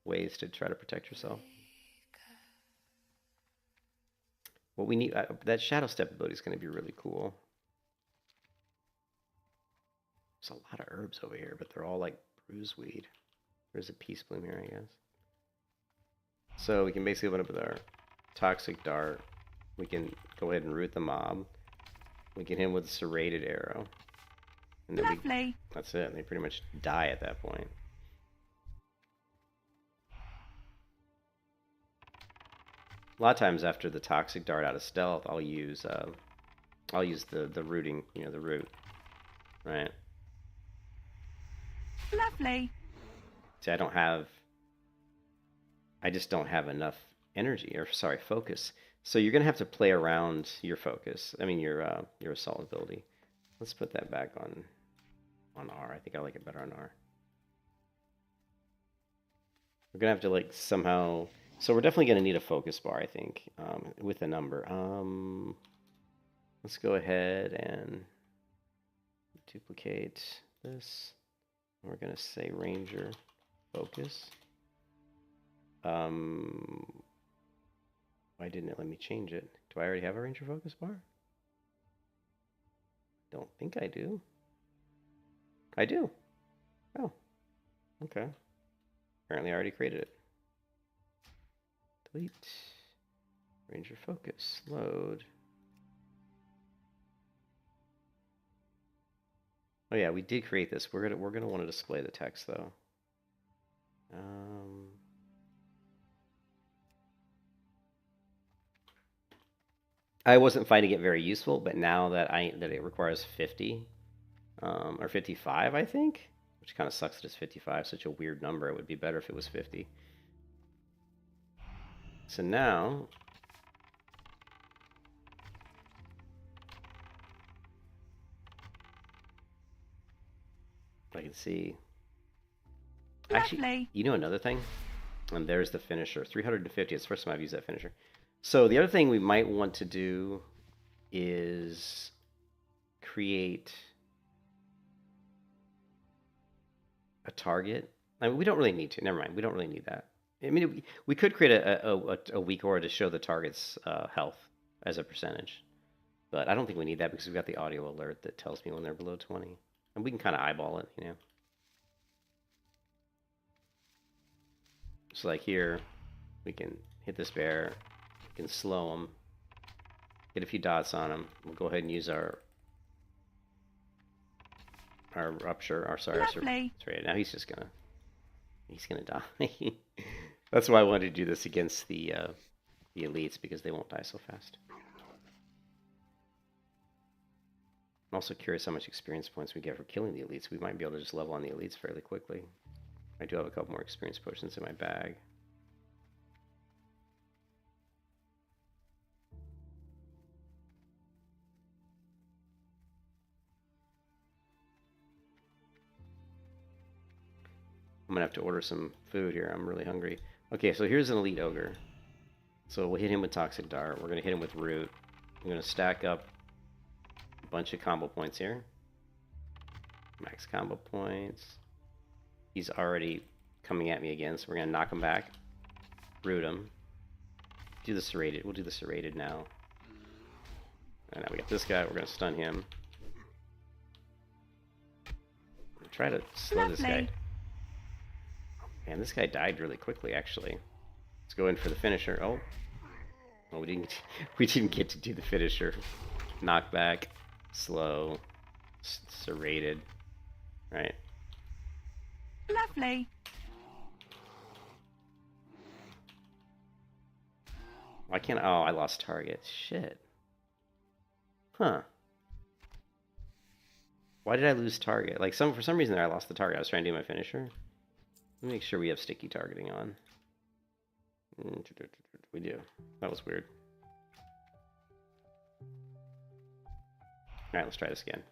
ways to try to protect yourself. What we need, that Shadow Step ability is going to be really cool. There's a lot of herbs over here, but they're all like bruiseweed. There's a peace bloom here, I guess. So we can basically open up with our Toxic Dart. We can go ahead and root the mob. We can hit him with a serrated arrow. And then that's it. They pretty much die at that point. A lot of times after the Toxic Dart out of stealth, I'll use the rooting, the root, right? Lovely. See, I just don't have enough energy, or sorry, focus. So you're gonna have to play around your focus. I mean your assault ability. Let's put that back on R. I think I like it better on R. We're gonna have to somehow. So we're definitely gonna need a focus bar, I think, with a number. Let's go ahead and duplicate this. We're gonna say Ranger focus. Why didn't it let me change it? Do I already have a Ranger focus bar? Don't think I do. I do. Oh, okay. Apparently I already created it. Delete. Ranger focus. Load. Oh yeah, we did create this. We're gonna want to display the text though. I wasn't finding it very useful, but now that it requires 50 or 55, I think, which kind of sucks that it's 55, such a weird number. It would be better if it was 50. So now I can see. Actually, another thing? And there's the finisher. 350. It's the first time I've used that finisher. So the other thing we might want to do is create a target. I mean, we don't really need to. Never mind. We don't really need that. I mean, we could create a weak aura to show the target's health as a percentage. But I don't think we need that because we've got the audio alert that tells me when they're below 20. And we can kind of eyeball it, So like here, we can hit this bear. We can slow him. Get a few dots on him. We'll go ahead and use our rupture. Now he's gonna die. That's why I wanted to do this against the elites, because they won't die so fast. I'm also curious how much experience points we get for killing the elites. We might be able to just level on the elites fairly quickly. I do have a couple more experience potions in my bag. I'm gonna have to order some food here. I'm really hungry. Okay, so here's an elite ogre. So we'll hit him with Toxic Dart. We're gonna hit him with Root. I'm gonna stack up a bunch of combo points here. Max combo points. he's already coming at me again, so we're gonna knock him back, root him, do the serrated. We'll do the serrated now. And now we got this guy. We're gonna stun him. We'll try to slow this guy. Man, this guy died really quickly, actually. Let's go in for the finisher. Oh, well, we didn't. We didn't get to do the finisher. Knockback, slow, serrated, right? Lovely. Why can't? Oh, I lost target. Shit. Huh. Why did I lose target? Like for some reason there I lost the target. I was trying to do my finisher. Let me make sure we have sticky targeting on. We do. That was weird. Alright, let's try this again.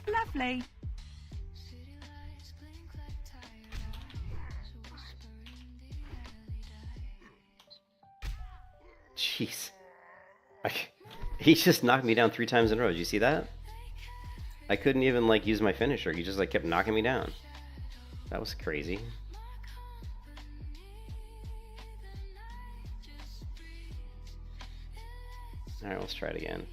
Lovely. Jeez. He just knocked me down 3 times in a row. Did you see that? I couldn't even like use my finisher. He just like kept knocking me down. That was crazy. Alright, let's try it again.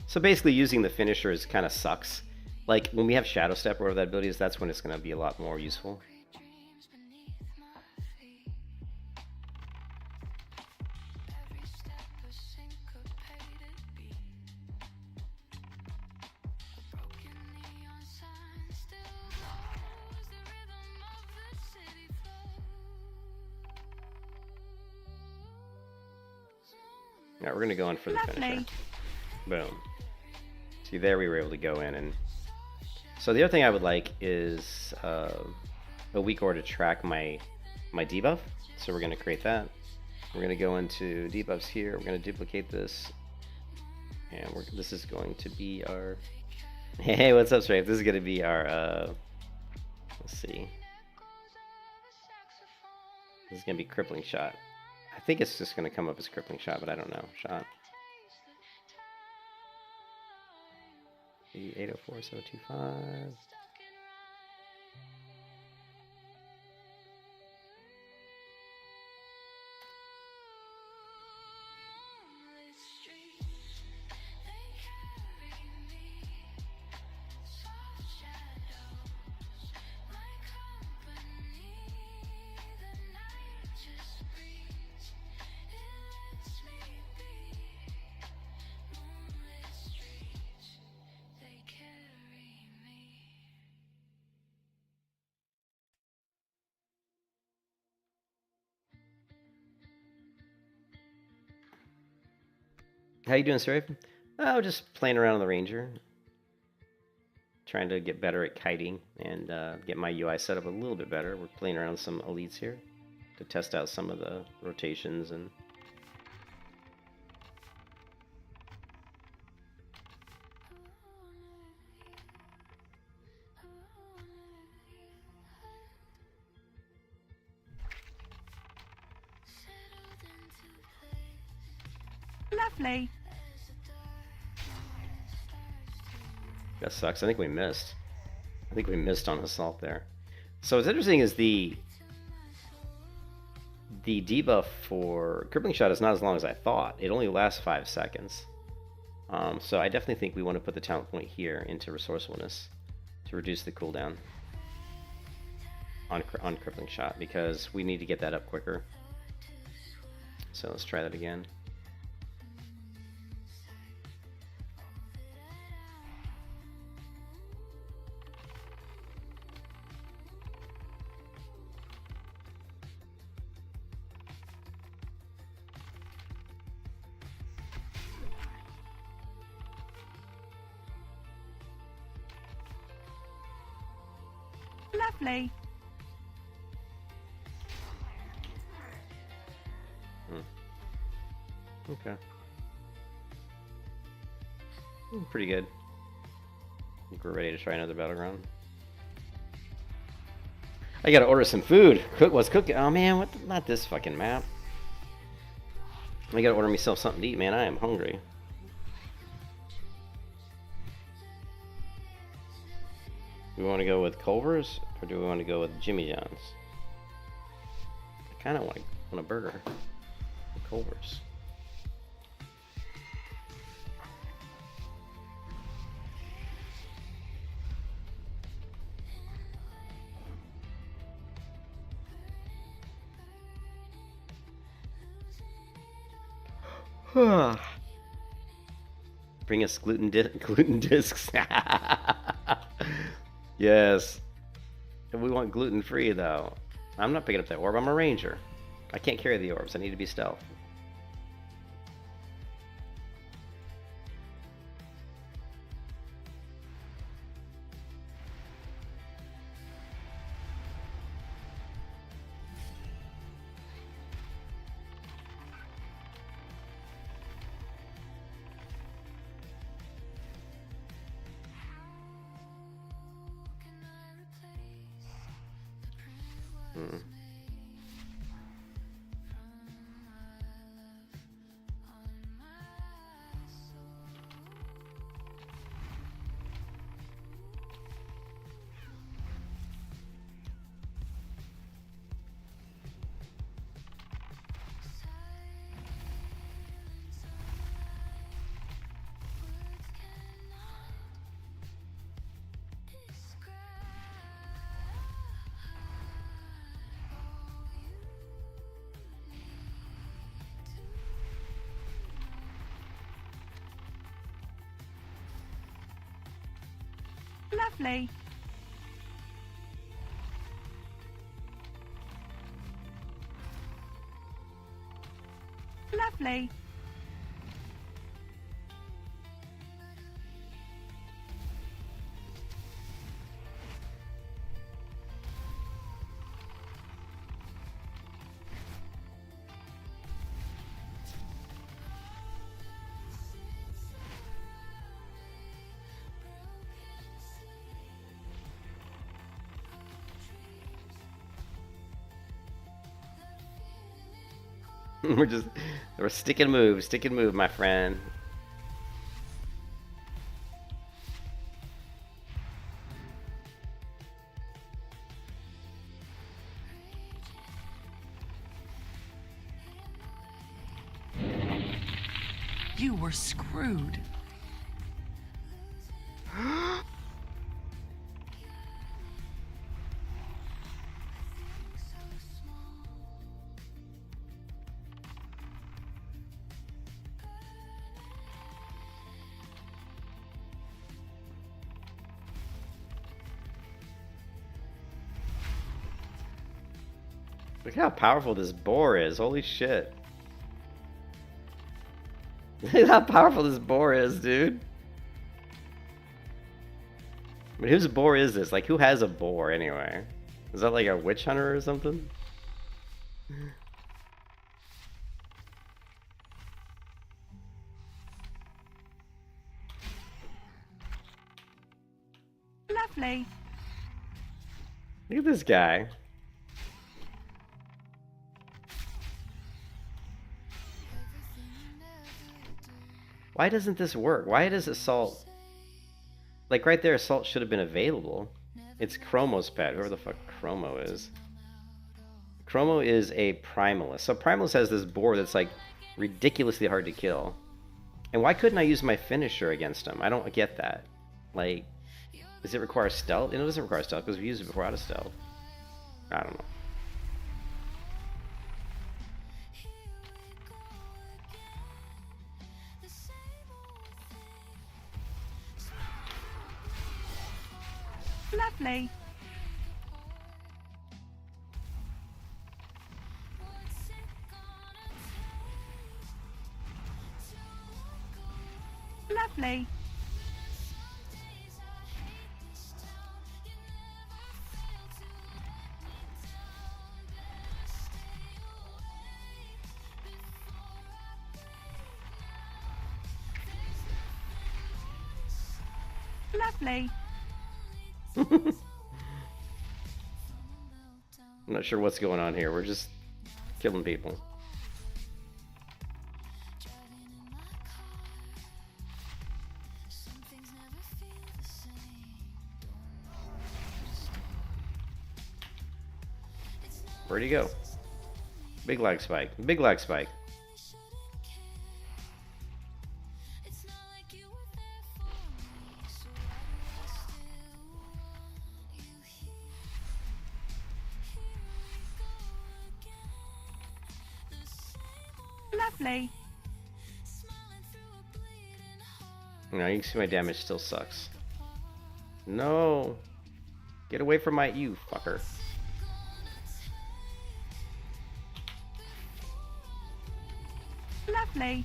So basically using the finisher is kind of sucks. Like when we have Shadow Step or whatever that ability is, that's when it's going to be a lot more useful. Alright, we're going to go in for the finisher. Boom. See, there we were able to go in. And so the other thing I would like is a weak aura to track my debuff. So we're going to create that. We're going to go into debuffs here. We're going to duplicate this. And this is going to be our... Hey, what's up, Strafe? This is going to be our... let's see. This is going to be Crippling Shot. I think it's just going to come up as Crippling Shot, but I don't know. Shot. 804-725. How you doing, Strafe? Oh, just playing around on the Ranger. Trying to get better at kiting and get my UI set up a little bit better. We're playing around some elites here to test out some of the rotations and... Lovely. That sucks. I think we missed. I think we missed on Assault there. So what's interesting is the debuff for Crippling Shot is not as long as I thought. It only lasts 5 seconds. So I definitely think we want to put the talent point here into Resourcefulness to reduce the cooldown on Crippling Shot, because we need to get that up quicker. So let's try that again. Lovely. Okay. Pretty good. I think we're ready to try another battleground. I gotta order some food. Cook was cooking. Oh man, what? Not this fucking map. I gotta order myself something to eat, man. I am hungry. Do we want to go with Culver's or do we want to go with Jimmy John's? I kind of want a burger. Culver's. Bring us gluten discs. Yes. And we want gluten free though. I'm not picking up that orb. I'm a ranger. I can't carry the orbs. I need to be stealth. Lovely. Lovely. we're stick and move, my friend. You were screwed. Look how powerful this boar is. Holy shit. Look at how powerful this boar is, dude. I mean, whose boar is this? Like, who has a boar anyway? Is that like a witch hunter or something? Lovely. Look at this guy. Why doesn't this work? Why does Assault... Like, right there, Assault should have been available. It's Chromo's pet, whoever the fuck Chromo is. Chromo is a Primalist. So Primalist has this boar that's, like, ridiculously hard to kill. And why couldn't I use my finisher against him? I don't get that. Like, does it require stealth? It doesn't require stealth, because we used it before out of stealth. I don't know. Lovely. Lovely. Lovely. I'm not sure what's going on here. We're just killing people. Where'd he go? Big lag spike. Big lag spike. Lovely. Now you can see my damage still sucks. No. Get away from my you fucker. Lovely.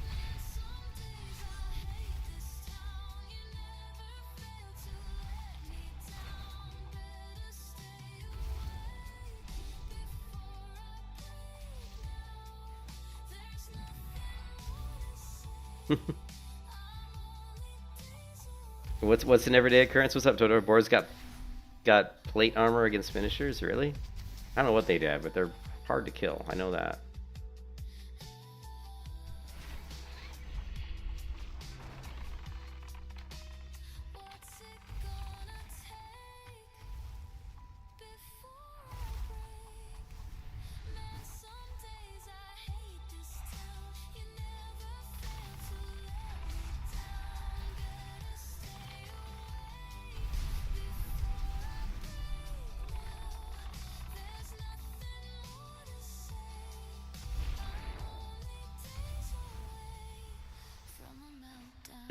What's an everyday occurrence? What's up, Totoro? Boards got plate armor against finishers, really? I don't know what they do, but they're hard to kill. I know that.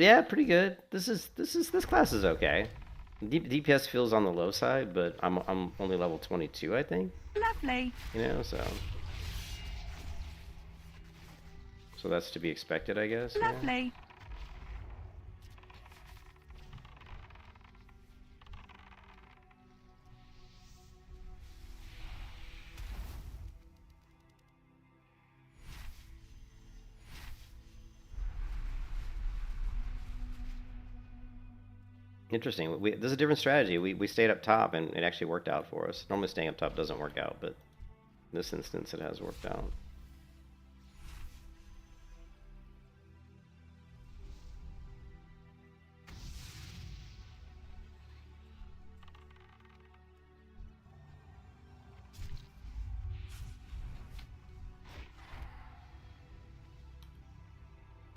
Yeah, pretty good. This class is okay. DPS feels on the low side, but I'm only level 22, I think. Lovely. You know, so that's to be expected, I guess. Yeah. Lovely. Interesting. There's a different strategy. We stayed up top, and it actually worked out for us. Normally staying up top doesn't work out, but in this instance it has worked out.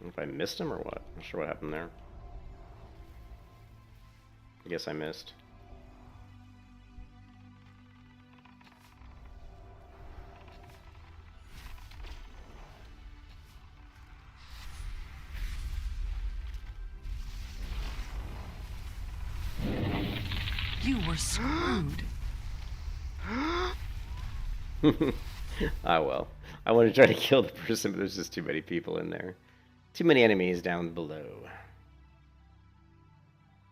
If I missed him or what? Not sure what happened there. I guess I missed. You were screwed. Ah, well. I want to try to kill the person, but there's just too many people in there. Too many enemies down below.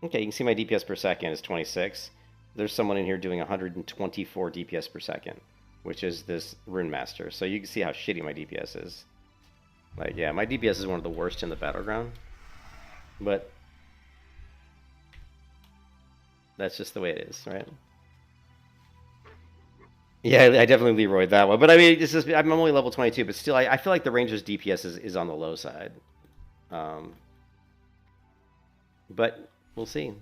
Okay, you can see my DPS per second is 26. There's someone in here doing 124 DPS per second, which is this Rune Master. So you can see how shitty my DPS is. Like, yeah, my DPS is one of the worst in the Battleground. But that's just the way it is, right? Yeah, I definitely Leroyed that one. But I mean, it's just, I'm only level 22, but still, I feel like the Ranger's DPS is on the low side. But we'll see.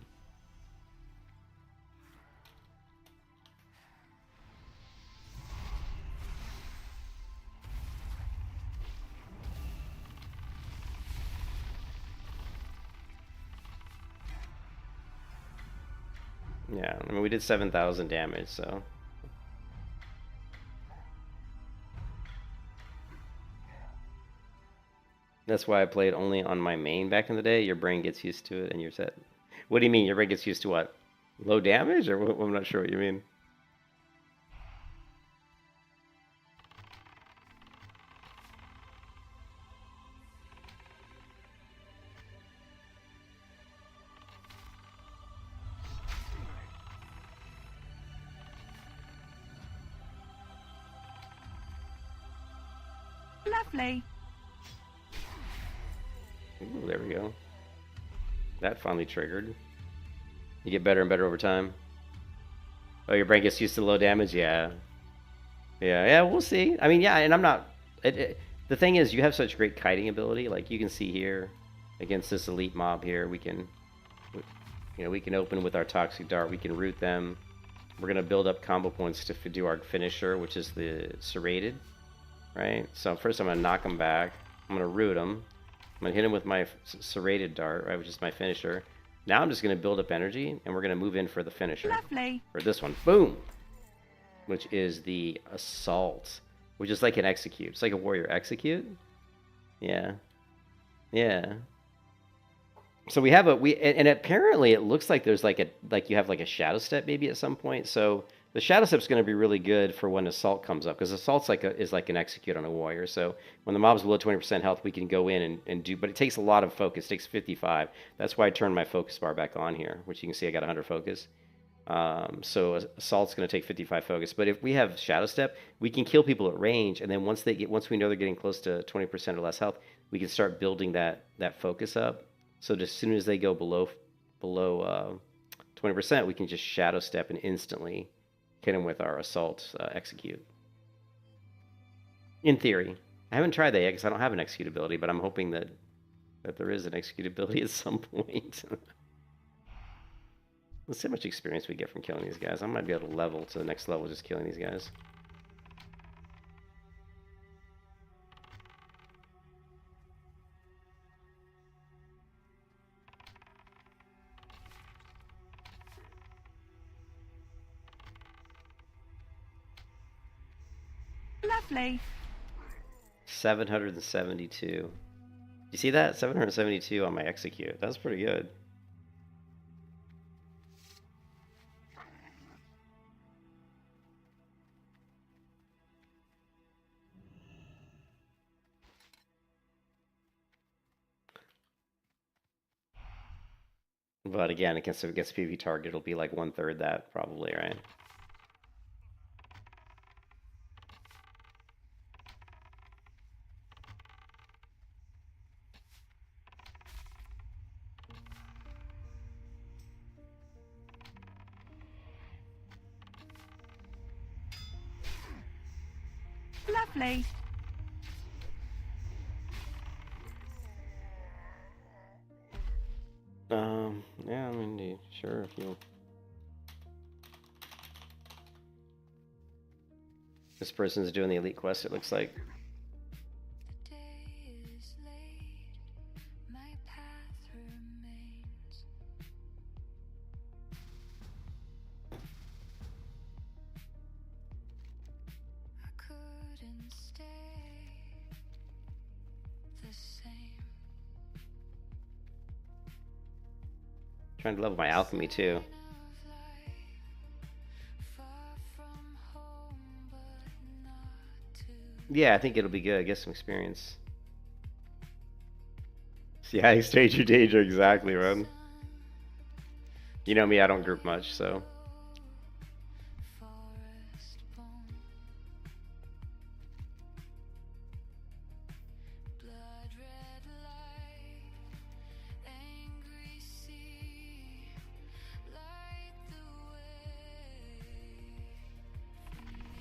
Yeah, I mean, we did 7,000 damage, so. That's why I played only on my main back in the day. Your brain gets used to it and you're set. What do you mean? Your brain gets used to what? Low damage? Or what? I'm not sure what you mean. Lovely. Ooh, there we go. That finally triggered. You get better and better over time. Oh, your brain gets used to low damage? Yeah. Yeah, we'll see. I mean, yeah, and I'm not. The thing is, you have such great kiting ability. Like you can see here, against this elite mob here, we can, we can open with our toxic dart. We can root them. We're gonna build up combo points to do our finisher, which is the serrated, right? So first, I'm gonna knock them back. I'm gonna root them. I'm gonna hit him with my serrated dart, right, which is my finisher. Now I'm just gonna build up energy, and we're gonna move in for the finisher. Lovely. For this one, boom. Which is the assault, which is like an execute. It's like a warrior execute. Yeah, yeah. So we have and apparently it looks like there's like you have like a shadow step maybe at some point. So the shadow step is going to be really good for when assault comes up, because assault's is like an execute on a warrior. So when the mob's below 20% health, we can go in and do, but it takes a lot of focus. It takes 55. That's why I turned my focus bar back on here, which you can see I got 100 focus. So assault's going to take 55 focus, but if we have shadow step, we can kill people at range, and then once we know they're getting close to 20% or less health, we can start building that focus up. So as soon as they go below 20%, we can just shadow step and instantly hit them with our assault execute. In theory, I haven't tried that yet because I don't have an execute ability, but I'm hoping that there is an execute ability at some point. Let's see how much experience we get from killing these guys. I might be able to level to the next level just killing these guys. Lovely. 772. You see that? 772 on my execute. That's pretty good. But again, against PvP target, it'll be like 1/3 that, probably, right? Lovely. Yeah, I mean, sure, if you... This person's doing the elite quest, it looks like. The day is late, my path remains. I couldn't stay the same. Trying to level my alchemy too. Yeah, I think it'll be good. Get some experience. See, high stranger danger, exactly, man. You know me, I don't group much, so.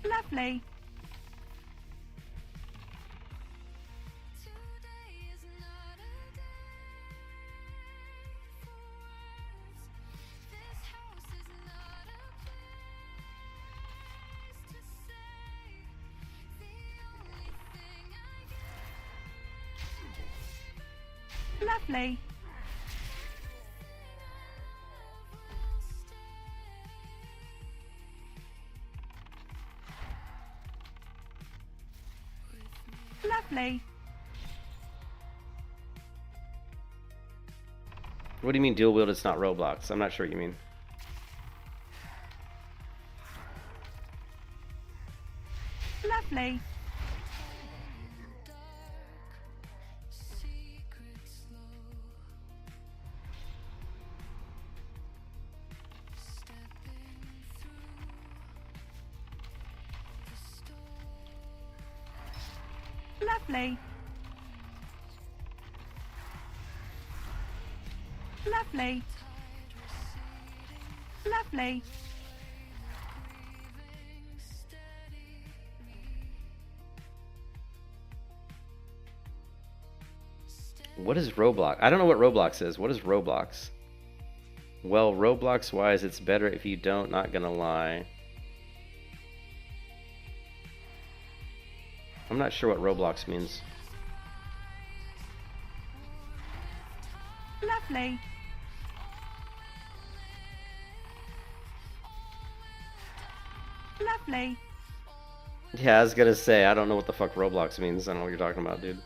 Lovely. Lovely. Lovely. What do you mean dual wield? It's not Roblox. I'm not sure what you mean. Lovely. Lovely. Lovely. Lovely. What is Roblox? I don't know what Roblox is. What is Roblox? Well, Roblox wise, it's better if you don't, not gonna lie. I'm not sure what Roblox means. Lovely. Lovely. Yeah, I was gonna say, I don't know what the fuck Roblox means. I don't know what you're talking about, dude.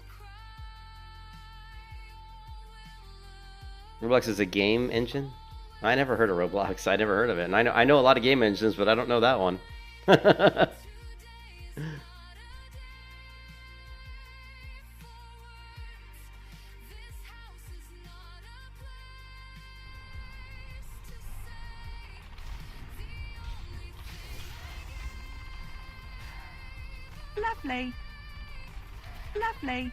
Roblox is a game engine? I never heard of Roblox. I never heard of it. And I know a lot of game engines, but I don't know that one. Lovely. Lovely.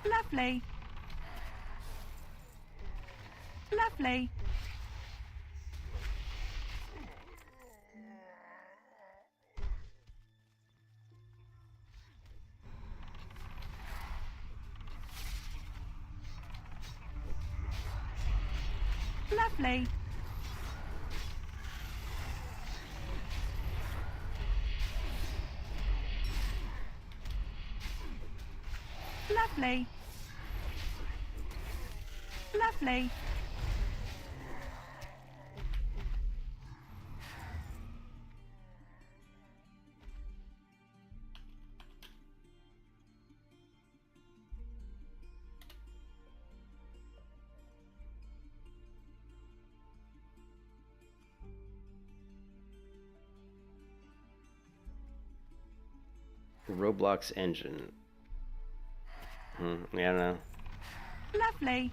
Lovely. Lovely. Lovely. Lovely. Lovely. Roblox engine. Yeah, I don't know. Lovely.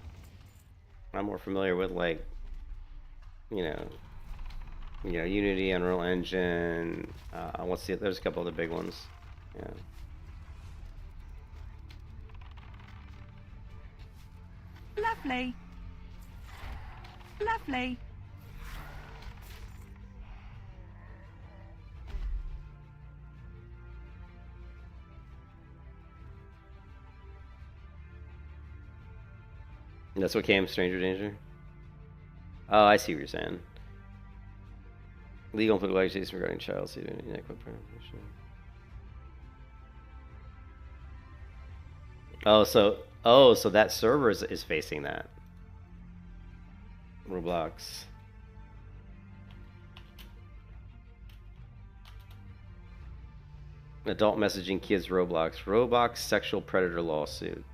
I'm more familiar with like, you know, Unity, Unreal Engine. What's the? There's a couple of the big ones. Yeah. Lovely. Lovely. That's what came Stranger Danger. Oh, I see what you're saying. Legal and political accusations regarding child seeding and inequitable participation. So that server is facing that. Roblox. Adult messaging kids Roblox. Roblox sexual predator lawsuit.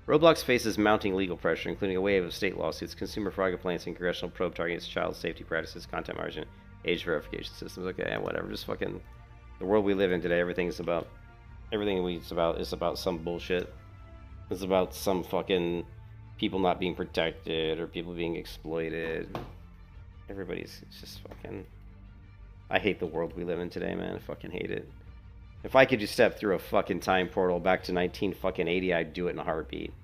Roblox faces mounting legal pressure, including a wave of state lawsuits, consumer fraud complaints, and congressional probe targeting its child safety practices, content margin, age verification systems. Okay, whatever. Just fucking the world we live in today. Everything is about some bullshit. It's about some fucking people not being protected or people being exploited. Everybody's just fucking. I hate the world we live in today, man. I fucking hate it. If I could just step through a fucking time portal back to 1980, I'd do it in a heartbeat.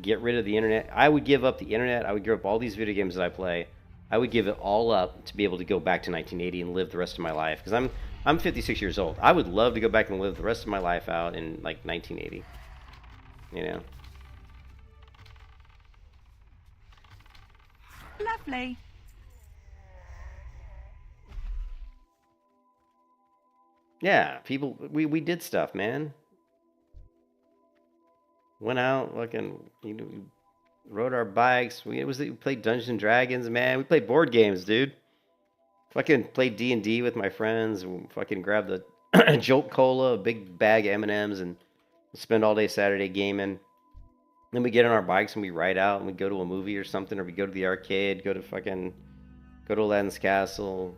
Get rid of the internet. I would give up the internet. I would give up all these video games that I play. I would give it all up to be able to go back to 1980 and live the rest of my life. Because I'm 56 years old. I would love to go back and live the rest of my life out in like 1980. You know. Lovely. Yeah, people, we did stuff, man. Went out, fucking, rode our bikes. We played Dungeons and Dragons, man. We played board games, dude. Fucking played D&D with my friends. We fucking grabbed the Jolt Cola, a big bag of M&Ms, and spend all day Saturday gaming. Then we get on our bikes and we ride out and we go to a movie or something, or we go to the arcade, go to Aladdin's Castle,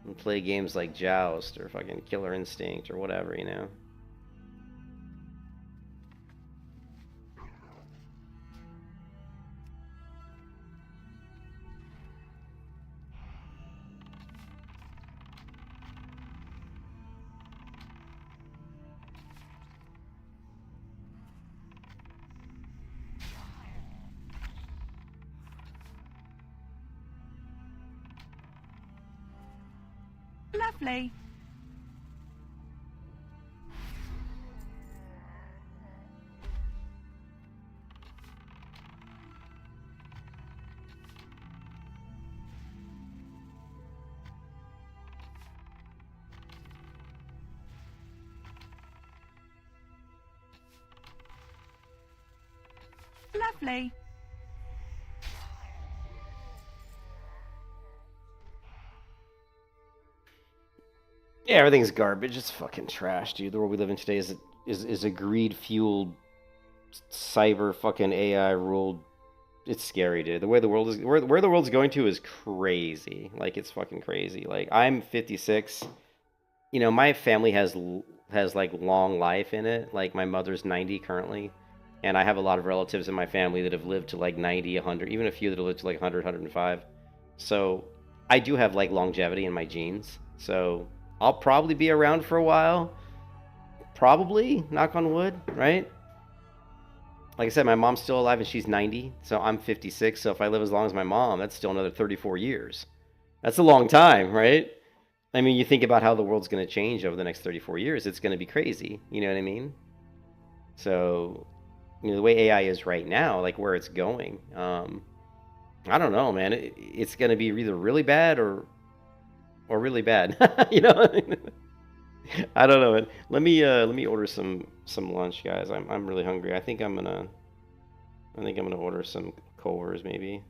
and play games like Joust or fucking Killer Instinct or whatever, you know. Lovely. Lovely. Yeah, everything's garbage. It's fucking trash, dude. The world we live in today is a greed-fueled, cyber fucking AI ruled. It's scary, dude. The way the world is, where the world's going to is crazy. Like, it's fucking crazy. Like, I'm 56. You know, my family has like long life in it. Like, my mother's 90 currently, and I have a lot of relatives in my family that have lived to like 90, 100, even a few that have lived to like 100, 105. So I do have like longevity in my genes. So I'll probably be around for a while. Probably, knock on wood, right? Like I said, my mom's still alive and she's 90, so I'm 56. So if I live as long as my mom, that's still another 34 years. That's a long time, right? I mean, you think about how the world's going to change over the next 34 years. It's going to be crazy. You know what I mean? So, you know, the way AI is right now, like where it's going, I don't know, man. It's going to be either really bad or really bad. You know? I don't know. Man. Let me order some lunch, guys. I'm really hungry. I think I'm gonna order some Culvers maybe.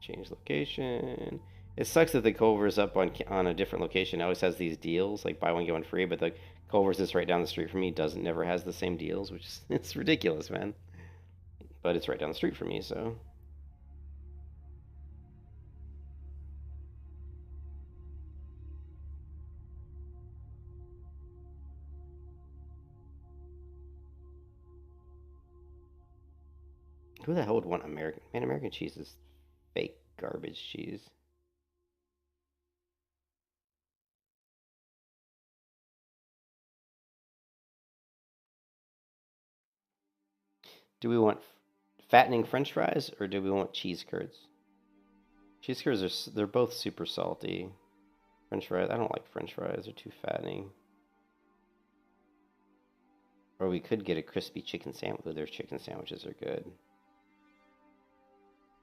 Change location. It sucks that the Culver's up on a different location. It always has these deals, like buy one get one free, but the Culver's that's right down the street from me never has the same deals, which is it's ridiculous, man. But it's right down the street from me, so. Who the hell would want American? Man, American cheese is fake garbage cheese. Do we want fattening French fries or do we want cheese curds? Cheese curds they're both super salty. French fries, I don't like French fries. They're too fattening. Or we could get a crispy chicken sandwich. Their chicken sandwiches are good.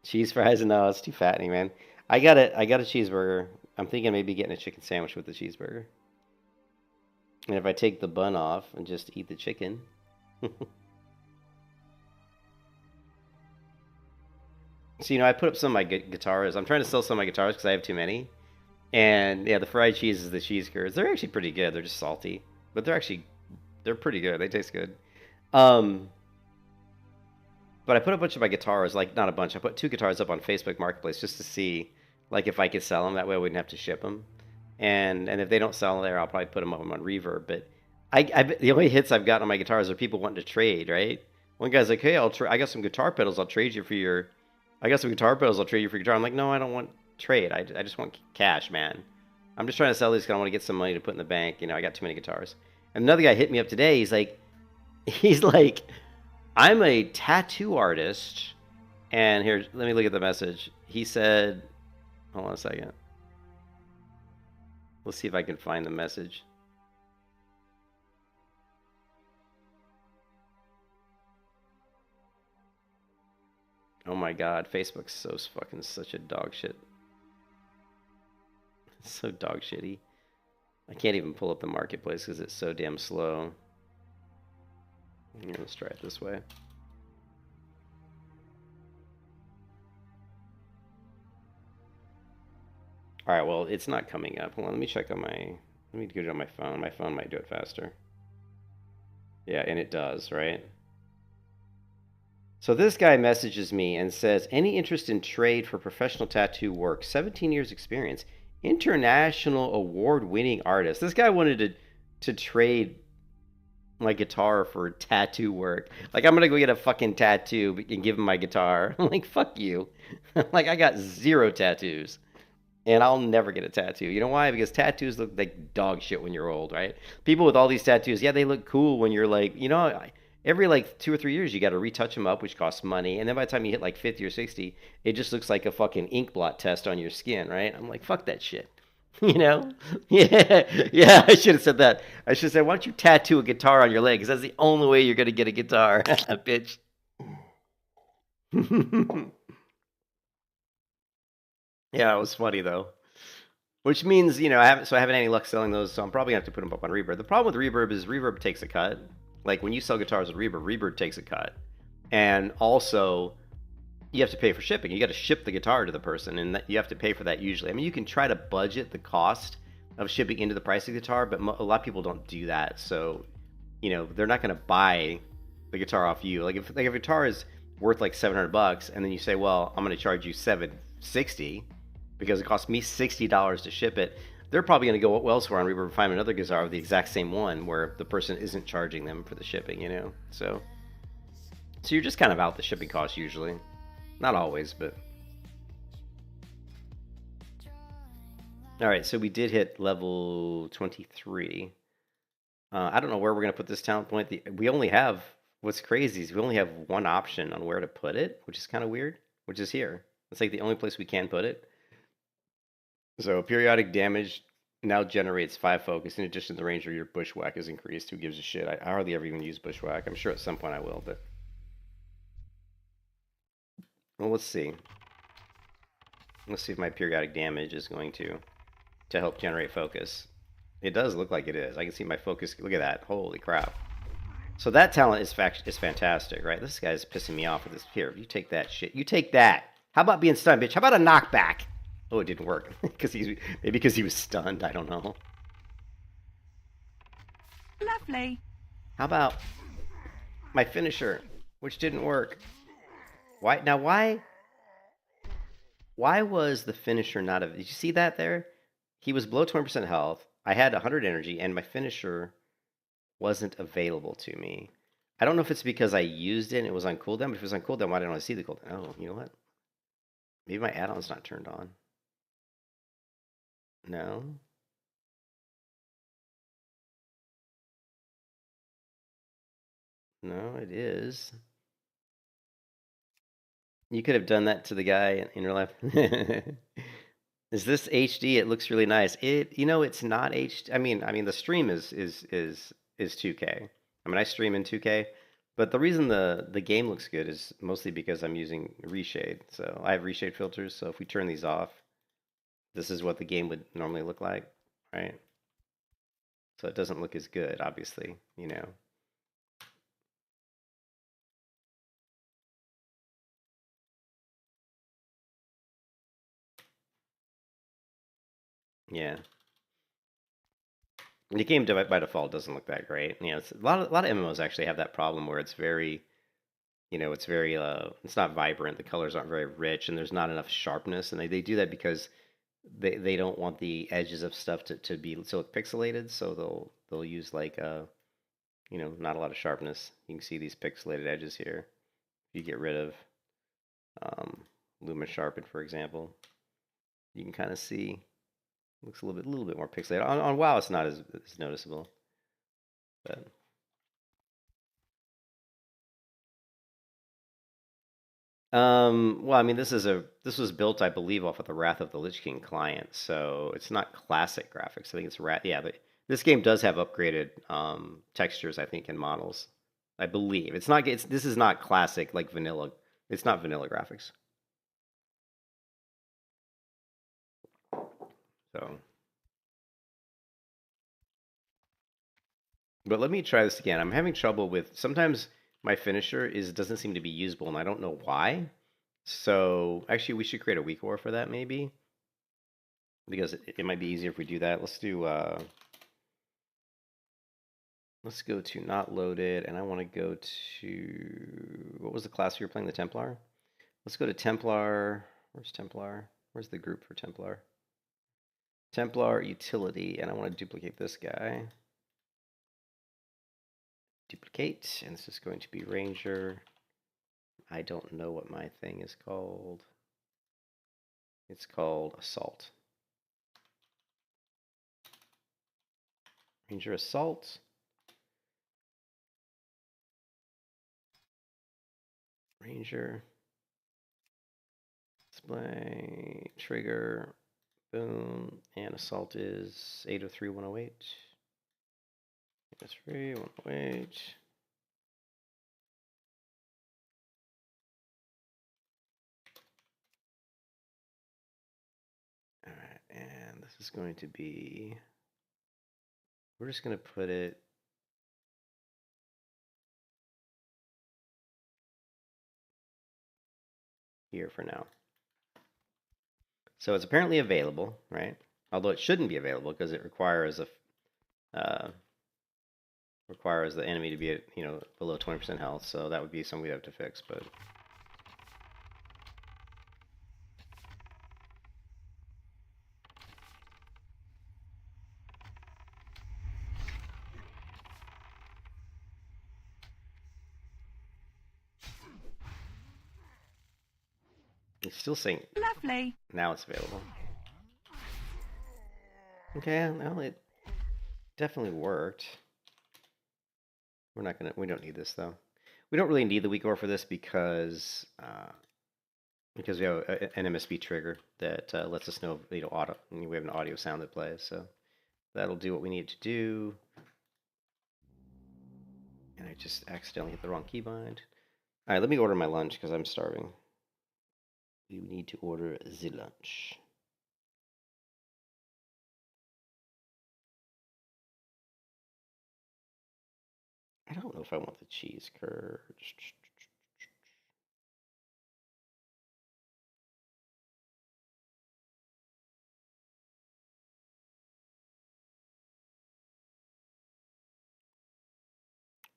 Cheese fries? No, it's too fattening, man. I got a cheeseburger. I'm thinking maybe getting a chicken sandwich with the cheeseburger. And if I take the bun off and just eat the chicken. So, you know, I put up some of my guitars. I'm trying to sell some of my guitars because I have too many. And, yeah, the fried cheese is the cheese curds. They're actually pretty good. They're just salty. But they're pretty good. They taste good. But I put a bunch of my guitars, like, not a bunch. I put 2 guitars up on Facebook Marketplace just to see, like, if I could sell them. That way I wouldn't have to ship them. And if they don't sell there, I'll probably put them up on Reverb. But the only hits I've gotten on my guitars are people wanting to trade, right? One guy's like, hey, I got some guitar pedals. I'll trade you for your... I got some guitar pedals. I'll trade you for your guitar. I'm like, no, I don't want trade. I just want cash, man. I'm just trying to sell these because I want to get some money to put in the bank. You know, I got too many guitars. And another guy hit me up today. He's like, I'm a tattoo artist. And here, let me look at the message. He said, hold on a second. Let's see if I can find the message. Oh my god, Facebook's so fucking such a dog shit. It's so dog shitty. I can't even pull up the marketplace because it's so damn slow. Here, let's try it this way. Alright, well, it's not coming up. Hold on, let me check on my... Let me get it on my phone. My phone might do it faster. Yeah, and it does, right? So this guy messages me and says, any interest in trade for professional tattoo work? 17 years experience. International award-winning artist. This guy wanted to trade my guitar for tattoo work. Like, I'm going to go get a fucking tattoo and give him my guitar. I'm like, fuck you. Like, I got 0 tattoos. And I'll never get a tattoo. You know why? Because tattoos look like dog shit when you're old, right? People with all these tattoos, yeah, they look cool when you're like, you know, every like 2 or 3 years you got to retouch them up, which costs money. And then by the time you hit like 50 or 60, it just looks like a fucking ink blot test on your skin, right? I'm like, fuck that shit. You know? Yeah, yeah. I should have said that. I should have said, why don't you tattoo a guitar on your leg? Because that's the only way you're gonna get a guitar, bitch. Yeah, it was funny though. Which means, you know, I haven't any luck selling those, so I'm probably gonna have to put them up on Reverb. The problem with Reverb is Reverb takes a cut. Like when you sell guitars with Reverb, Reverb takes a cut, and also you have to pay for shipping. You got to ship the guitar to the person, and you have to pay for that usually. I mean, you can try to budget the cost of shipping into the price of the guitar, but a lot of people don't do that. So, you know, they're not going to buy the guitar off you. Like if a guitar is worth like $700, and then you say, well, I'm going to charge you $760 because it cost me $60 to ship it. They're probably going to go elsewhere on Reverb and find another guitar with the exact same one where the person isn't charging them for the shipping, you know? So you're just kind of out the shipping cost usually. Not always, but... Alright, so we did hit level 23. I don't know where we're going to put this talent point. We only have... What's crazy is we only have one option on where to put it, which is kind of weird, which is here. It's like the only place we can put it. So periodic damage now generates 5 focus. In addition, the range of your bushwhack is increased. Who gives a shit? I hardly ever even use bushwhack. I'm sure at some point I will, but... Well, let's see. Let's see if my periodic damage is going to help generate focus. It does look like it is. I can see my focus. Look at that. Holy crap. So that talent is fantastic, right? This guy's pissing me off with this. Here, you take that shit. You take that. How about being stunned, bitch? How about a knockback? Oh, it didn't work. Maybe because he was stunned. I don't know. Lovely. How about my finisher, which didn't work? Why was the finisher not... Did you see that there? He was below 20% health. I had 100 energy, and my finisher wasn't available to me. I don't know if it's because I used it and it was on cooldown, but if it was on cooldown, why didn't I see the cooldown? Oh, you know what? Maybe my add-on's not turned on. No? No, it is. You could have done that to the guy in your life. Is this HD? It looks really nice. You know, it's not HD. I mean, the stream is 2K. I mean, I stream in 2K, but the reason the game looks good is mostly because I'm using reshade. So I have reshade filters. So if we turn these off, this is what the game would normally look like, right? So it doesn't look as good, obviously, you know. Yeah. The game by default doesn't look that great. You know, it's a lot of MMOs actually have that problem where it's very, you know, it's very it's not vibrant. The colors aren't very rich, and there's not enough sharpness. And they do that because they don't want the edges of stuff to be so look pixelated. So they'll use like you know, not a lot of sharpness. You can see these pixelated edges here. You get rid of Luma Sharpen, for example, you can kind of see. Looks a little bit more pixelated. On WoW, it's not as noticeable. But well, I mean, this was built, I believe, off of the Wrath of the Lich King client, so it's not classic graphics. I think it's yeah, but this game does have upgraded textures, I think, and models. I believe it's not. This is not classic like vanilla. It's not vanilla graphics. So, but let me try this again. I'm having trouble with sometimes my finisher doesn't seem to be usable, and I don't know why. So actually, we should create a weak ore for that maybe, because it might be easier if we do that. Let's do. Let's go to not loaded, and I want to go to what was the class we were playing? The Templar. Let's go to Templar. Where's Templar? Where's the group for Templar? Templar utility, and I want to duplicate this guy. Duplicate, and this is going to be Ranger. I don't know what my thing is called. It's called Assault. Ranger Assault. Ranger. Display. Trigger. Boom. And assault is 803, 108. 803, 108. All right, and this is going to be, we're just going to put it here for now. So it's apparently available, right? Although it shouldn't be available because it requires requires the enemy to be at, you know, below 20% health. So that would be something we have to fix, but it's still saying Lovely. now it's available. Okay, well, it definitely worked. We don't need this though. We don't really need the weak ore for this because we have an MSB trigger that lets us know, you know, we have an audio sound that plays, so that'll do what we need to do. And I just accidentally hit the wrong keybind. All right, let me order my lunch because I'm starving. We need to order the lunch. I don't know if I want the cheese curd.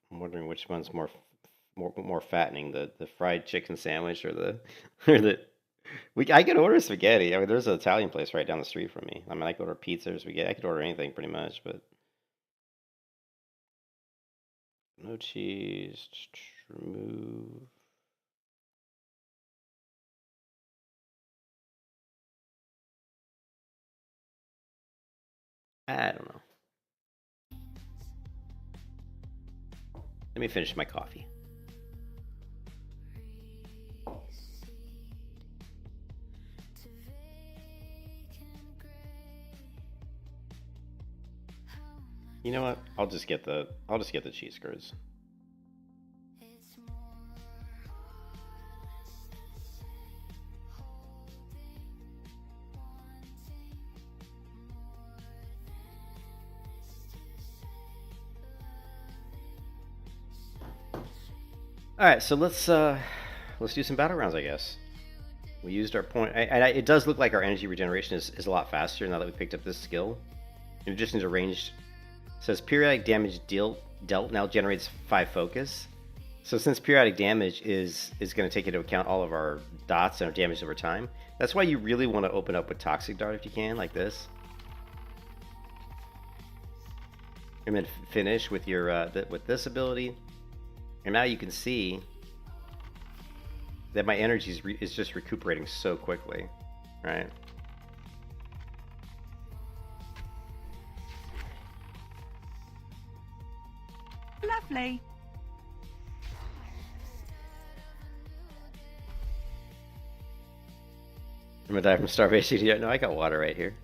I'm wondering which one's more fattening, the fried chicken sandwich or the or the. I could order spaghetti. I mean, there's an Italian place right down the street from me. I mean, I could order pizza or spaghetti. I could order anything pretty much, but no cheese. Remove. I don't know. Let me finish my coffee. You know what? I'll just get the cheese curds. All right, so let's do some battle rounds, I guess. We used our point, and it does look like our energy regeneration is a lot faster now that we picked up this skill. In addition to ranged, it says periodic damage dealt now generates 5 focus. So since periodic damage is going to take into account all of our dots and our damage over time, that's why you really want to open up with Toxic Dart if you can, like this. And then finish with your with this ability. And now you can see that my energy is just recuperating so quickly, right? Lovely. I'm gonna die from starvation. Yeah, no, I got water right here.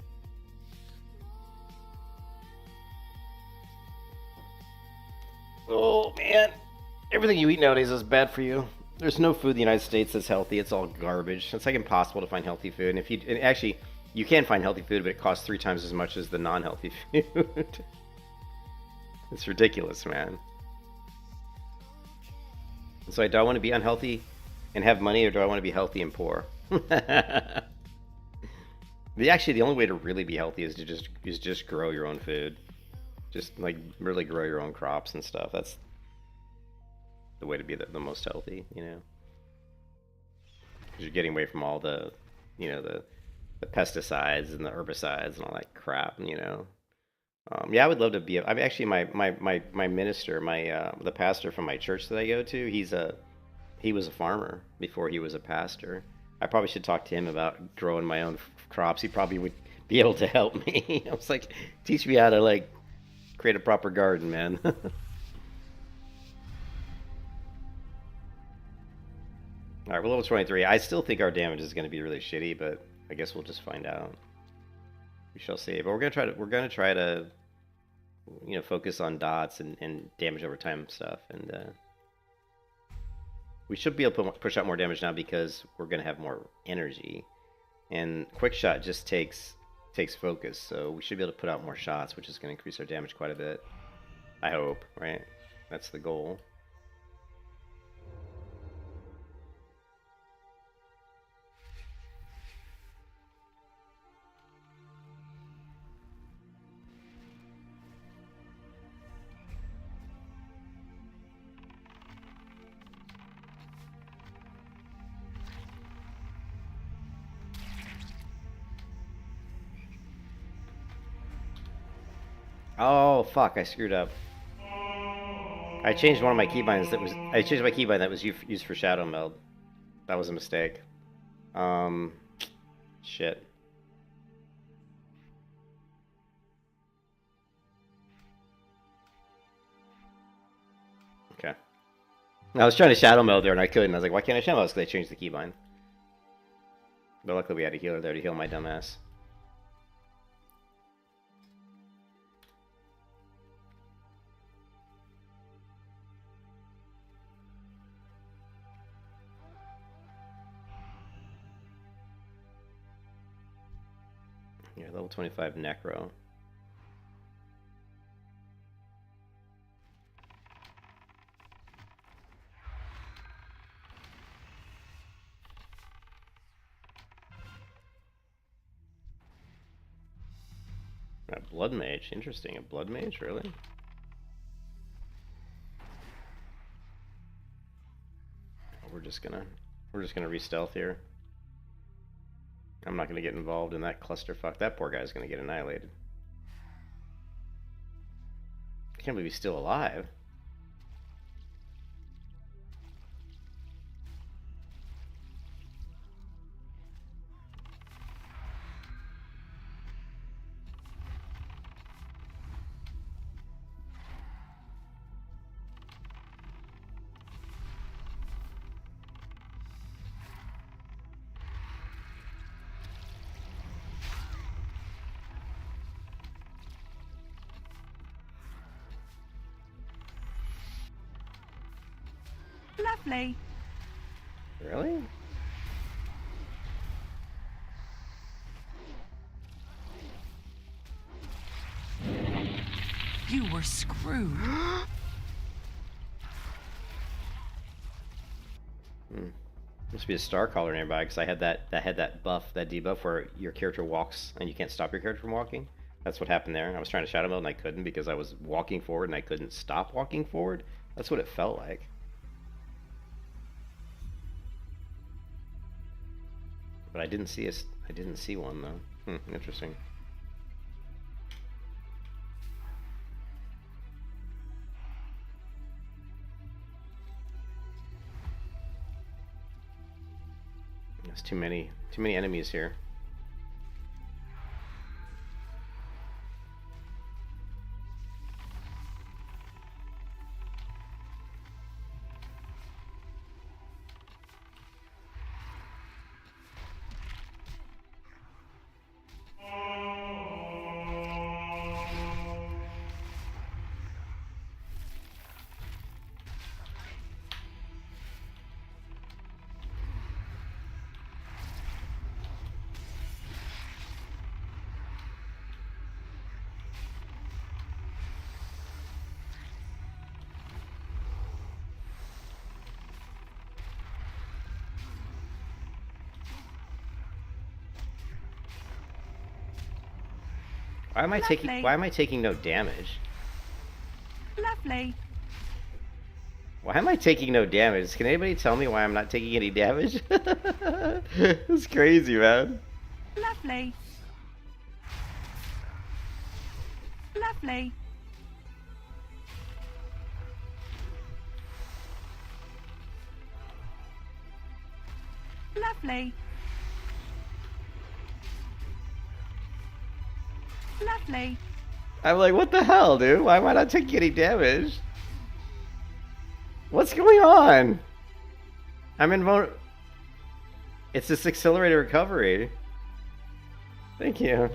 Oh man, everything you eat nowadays is bad for you. There's no food in the United States that's healthy. It's all garbage. It's like impossible to find healthy food. And actually, you can find healthy food, but it costs 3 times as much as the non-healthy food. It's ridiculous, man. So do I want to be unhealthy and have money, or do I want to be healthy and poor? Actually, the only way to really be healthy is to just grow your own food. Just like really grow your own crops and stuff. That's the way to be the most healthy, you know. 'Cause you're getting away from all the, you know, the pesticides and the herbicides and all that crap, you know. Yeah, I would love to be. I mean, actually, my minister, the pastor from my church that I go to, he was a farmer before he was a pastor. I probably should talk to him about growing my own crops. He probably would be able to help me. I was like, teach me how to like create a proper garden, man. Alright, we're level 23. I still think our damage is going to be really shitty, but I guess we'll just find out. We shall see. But we're gonna try to you know, focus on dots and damage over time stuff, and we should be able to push out more damage now because we're gonna have more energy. And quick shot just takes focus, so we should be able to put out more shots, which is going to increase our damage quite a bit. I hope, right? That's the goal. Oh fuck! I screwed up. I changed one of my keybinds that was. I changed my keybind that was used for shadow meld. That was a mistake. Shit. Okay. I was trying to shadow meld there and I couldn't. I was like, why can't I shadow meld? Because I changed the keybind. But luckily we had a healer there to heal my dumbass. Yeah, level 25 Necro. A Blood Mage, interesting. A Blood Mage, really? We're just gonna re-stealth here. I'm not gonna get involved in that clusterfuck. That poor guy's gonna get annihilated. I can't believe he's still alive. Lovely. Really? You were screwed. Must be a star collar nearby because I had that buff, that debuff where your character walks and you can't stop your character from walking. That's what happened there. I was trying to shadow meld and I couldn't because I was walking forward and I couldn't stop walking forward. That's what it felt like. But I didn't see one though. Interesting. There's too many enemies here. Why am I taking no damage? Lovely. Why am I taking no damage? Can anybody tell me why I'm not taking any damage? It's crazy, man. Lovely. Lovely. Lovely. Lovely. I'm like, what the hell, dude? Why am I not taking any damage? What's going on? I'm invulnerable. It's this accelerated recovery. Thank you.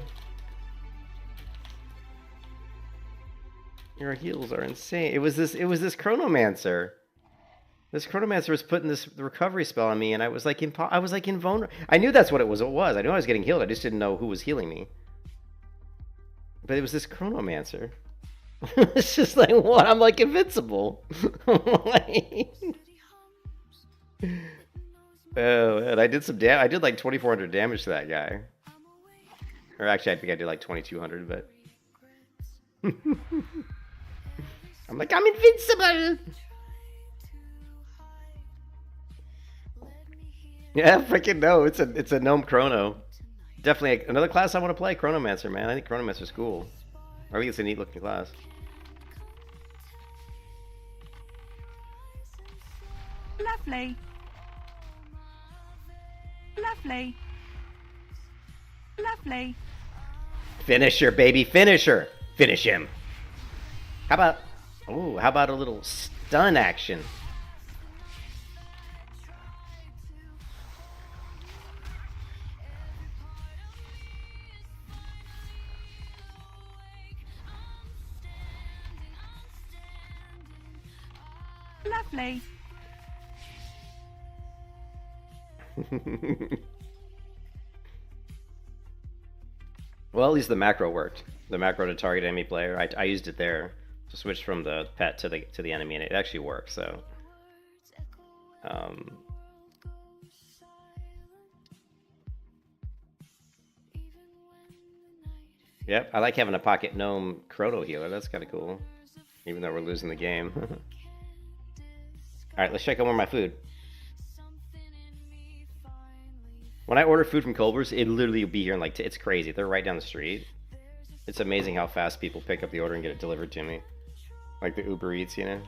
Your heals are insane. It was this Chronomancer. This Chronomancer was putting this recovery spell on me, and I was like invulnerable. I knew that's what it was. I knew I was getting healed. I just didn't know who was healing me. But it was this Chronomancer. It's just like, what? I'm like invincible. Oh, and I did some damage. I did like 2,400 damage to that guy. Or actually, I think I did like 2,200, but... I'm like, I'm invincible! Yeah, freaking no. It's a gnome chrono. Definitely another class I want to play, Chronomancer, man. I think Chronomancer's cool. I think it's a neat looking class. Lovely. Lovely. Lovely. Finisher, baby, finisher. Finish him. How about a little stun action? Lovely. Well, at least the macro worked. The macro to target enemy player. I used it there to switch from the pet to the enemy, and it actually worked. So, yep. I like having a pocket gnome chrono healer. That's kind of cool, even though we're losing the game. All right, let's check on more of my food. When I order food from Culver's, it literally will be here in like, it's crazy. They're right down the street. It's amazing how fast people pick up the order and get it delivered to me. Like the Uber Eats, you know?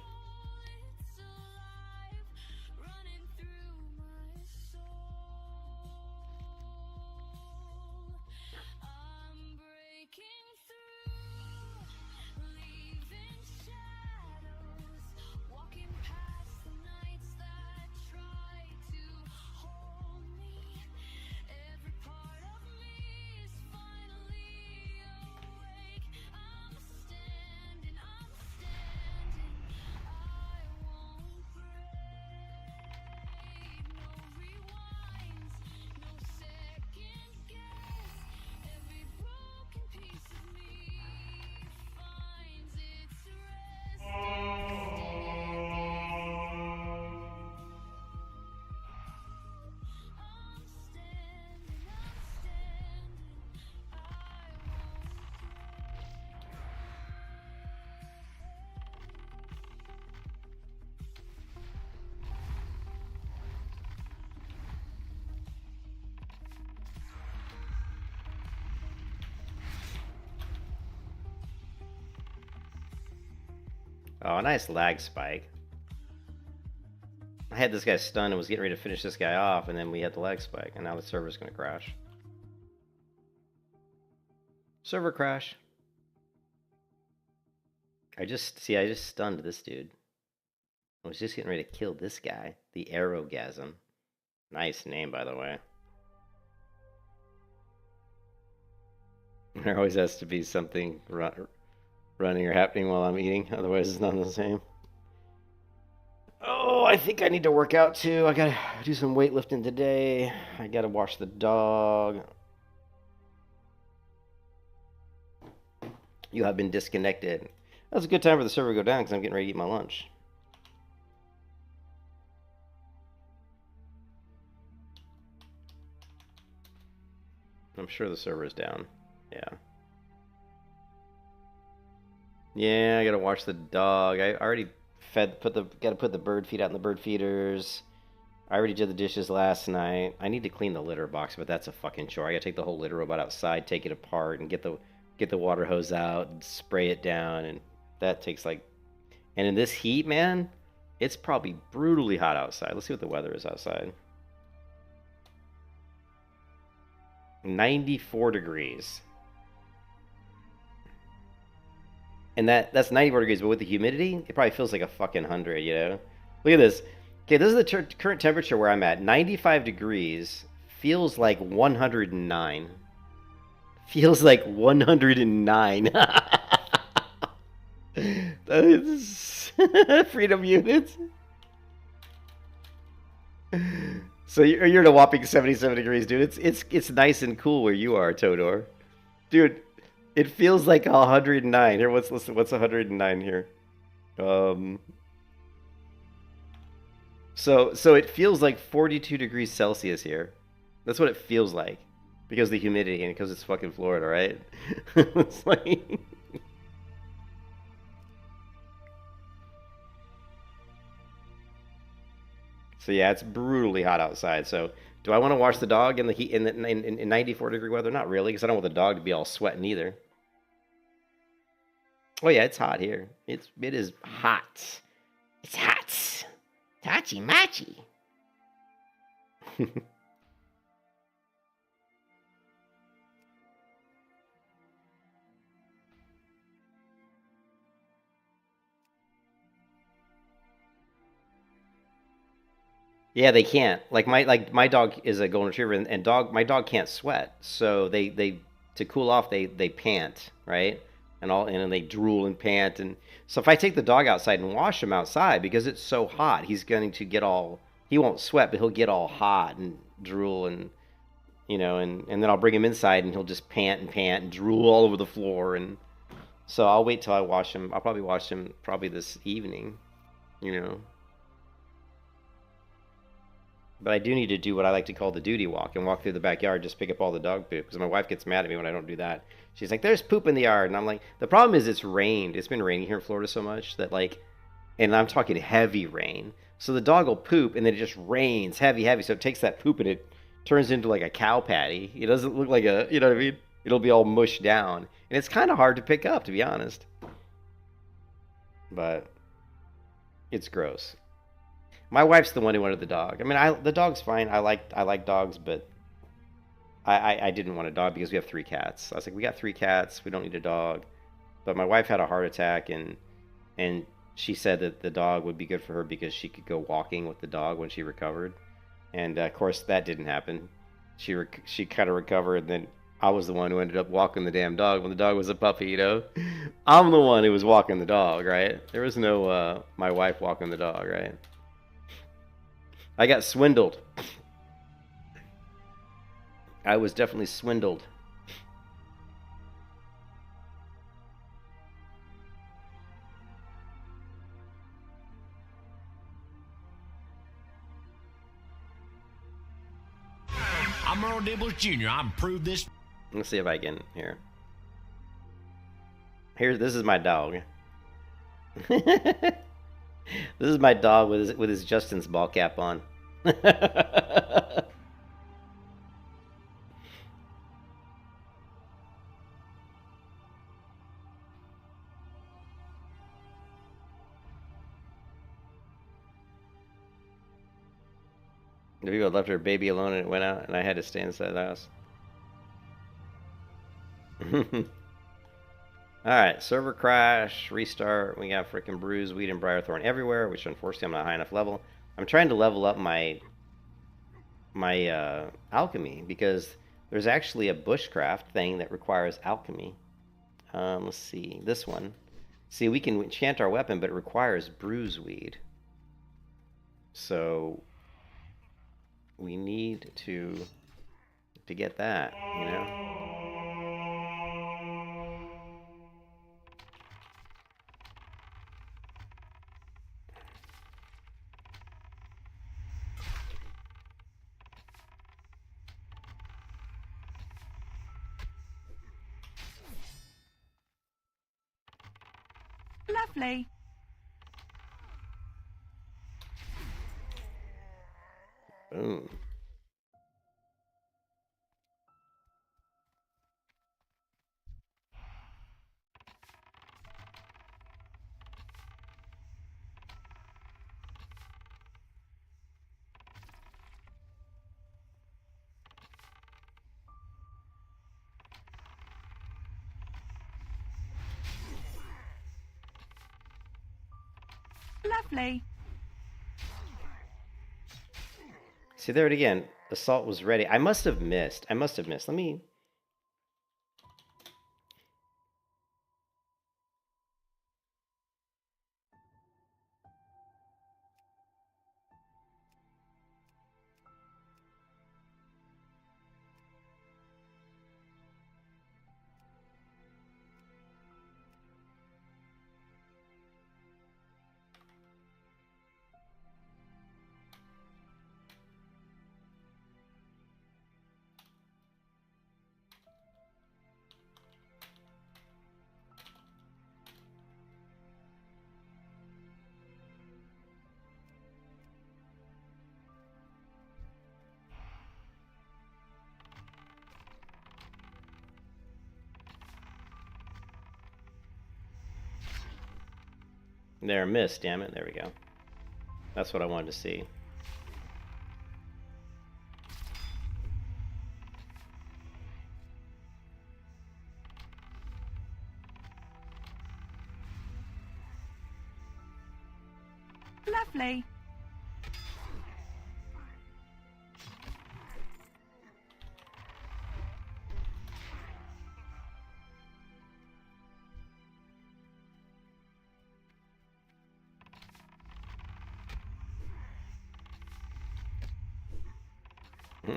Oh, a nice lag spike. I had this guy stunned and was getting ready to finish this guy off, and then we had the lag spike, and now the server's going to crash. Server crash. I just stunned this dude. I was just getting ready to kill this guy. The Arrowgasm. Nice name, by the way. There always has to be something running or happening while I'm eating, otherwise it's not the same. Oh, I think I need to work out too. I gotta do some weightlifting today. I gotta wash the dog. You have been disconnected. That's a good time for the server to go down because I'm getting ready to eat my lunch. I'm sure the server's down. Yeah. Yeah, I gotta wash the dog. I already gotta put the bird feed out in the bird feeders. I already did the dishes last night. I need to clean the litter box, but that's a fucking chore. I gotta take the whole litter robot outside, take it apart, and get the water hose out, and spray it down, and that takes like... And in this heat, man, it's probably brutally hot outside. Let's see what the weather is outside. 94 degrees. And that's 94 degrees, but with the humidity, it probably feels like a fucking 100, you know? Look at this. Okay, this is the current temperature where I'm at. 95 degrees, feels like 109. Feels like 109. That's freedom units. So you're at a whopping 77 degrees, dude. It's nice and cool where you are, Todor. Dude, it feels like 109. Here, what's 109 here? So it feels like 42 degrees Celsius here. That's what it feels like. Because of the humidity and because it's fucking Florida, right? It's like... So yeah, it's brutally hot outside. So do I want to wash the dog in the heat in 94 degree weather? Not really, because I don't want the dog to be all sweating either. Oh yeah, it's hot here. It is hot. It's hot. Tachi machi. Yeah, they can't. Like my dog is a golden retriever, and my dog can't sweat. So they to cool off they pant, right? And they drool and pant. And so if I take the dog outside and wash him outside because it's so hot, he's going to get all, he won't sweat, but he'll get all hot and drool and and then I'll bring him inside and he'll just pant and drool all over the floor. And so I'll wait till I wash him. I'll probably wash him this evening, But I do need to do what I like to call the duty walk and walk through the backyard, just pick up all the dog poop, because my wife gets mad at me when I don't do that. She's like, there's poop in the yard. And I'm like, the problem is it's rained. It's been raining here in Florida so much that and I'm talking heavy rain. So the dog will poop and then it just rains heavy. So it takes that poop and it turns into like a cow patty. It doesn't look like you know what I mean? It'll be all mushed down. And it's kind of hard to pick up, to be honest. But it's gross. My wife's the one who wanted the dog. I mean, the dog's fine. I like dogs, but I didn't want a dog because we have 3 cats. I was like, we got 3 cats. We don't need a dog. But my wife had a heart attack, and she said that the dog would be good for her because she could go walking with the dog when she recovered. And of course, that didn't happen. She kind of recovered, and then I was the one who ended up walking the damn dog when the dog was a puppy. I'm the one who was walking the dog, right? There was no my wife walking the dog, right? I got swindled. I was definitely swindled. I'm Earl Dibbles Jr. I'm improved this. Let's see if I can here. This is my dog. This is my dog with his Justin's ball cap on. The people left her baby alone and it went out, and I had to stay inside the house. Alright, server crash, restart. We got freaking bruise, weed, and briarthorn everywhere, which unfortunately I'm not high enough level. I'm trying to level up my alchemy, because there's actually a bushcraft thing that requires alchemy. Let's see, this one. See, we can enchant our weapon, but it requires bruise weed. So we need to get that, Lovely. Boom. Lovely. See, there it again. Assault was ready. I must have missed. I must have missed. Let me... There, missed, damn it. There we go. That's what I wanted to see. Lovely.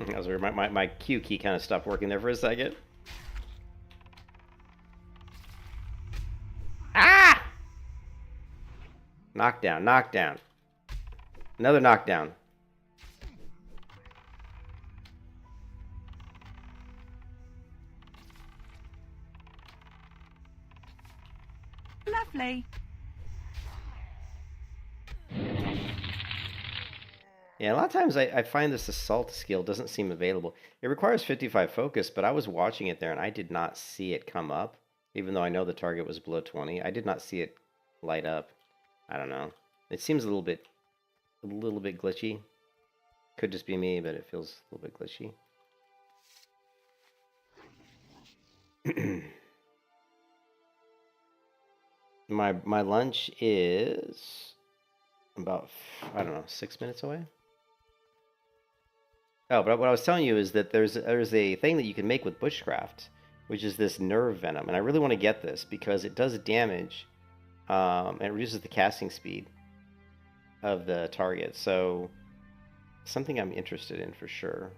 That was where my Q key kind of stopped working there for a second. Ah! Knockdown, knockdown. Another knockdown. Lovely. Yeah, a lot of times I find this assault skill doesn't seem available. It requires 55 focus, but I was watching it there and I did not see it come up. Even though I know the target was below 20, I did not see it light up. I don't know. It seems a little bit glitchy. Could just be me, but it feels a little bit glitchy. My lunch is about, I don't know, 6 minutes away. Oh, but what I was telling you is that there's a thing that you can make with bushcraft, which is this nerve venom, and I really want to get this because it does damage, and it reduces the casting speed of the target. So something I'm interested in for sure.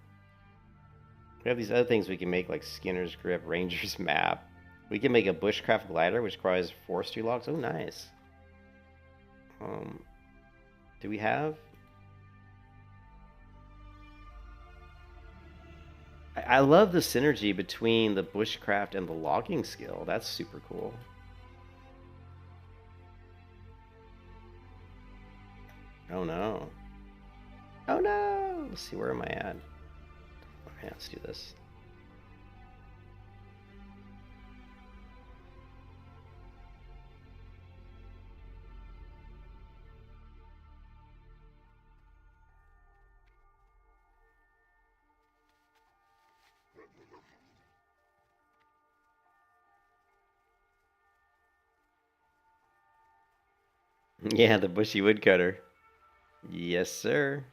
We have these other things we can make, like Skinner's Grip, Ranger's Map. We can make a bushcraft glider, which requires forestry logs. Oh, nice. Do we have? I love the synergy between the bushcraft and the logging skill. That's super cool. Oh no. Oh no! Let's see, where am I at? Okay, let's do this. Yeah, the bushy woodcutter. Yes, sir.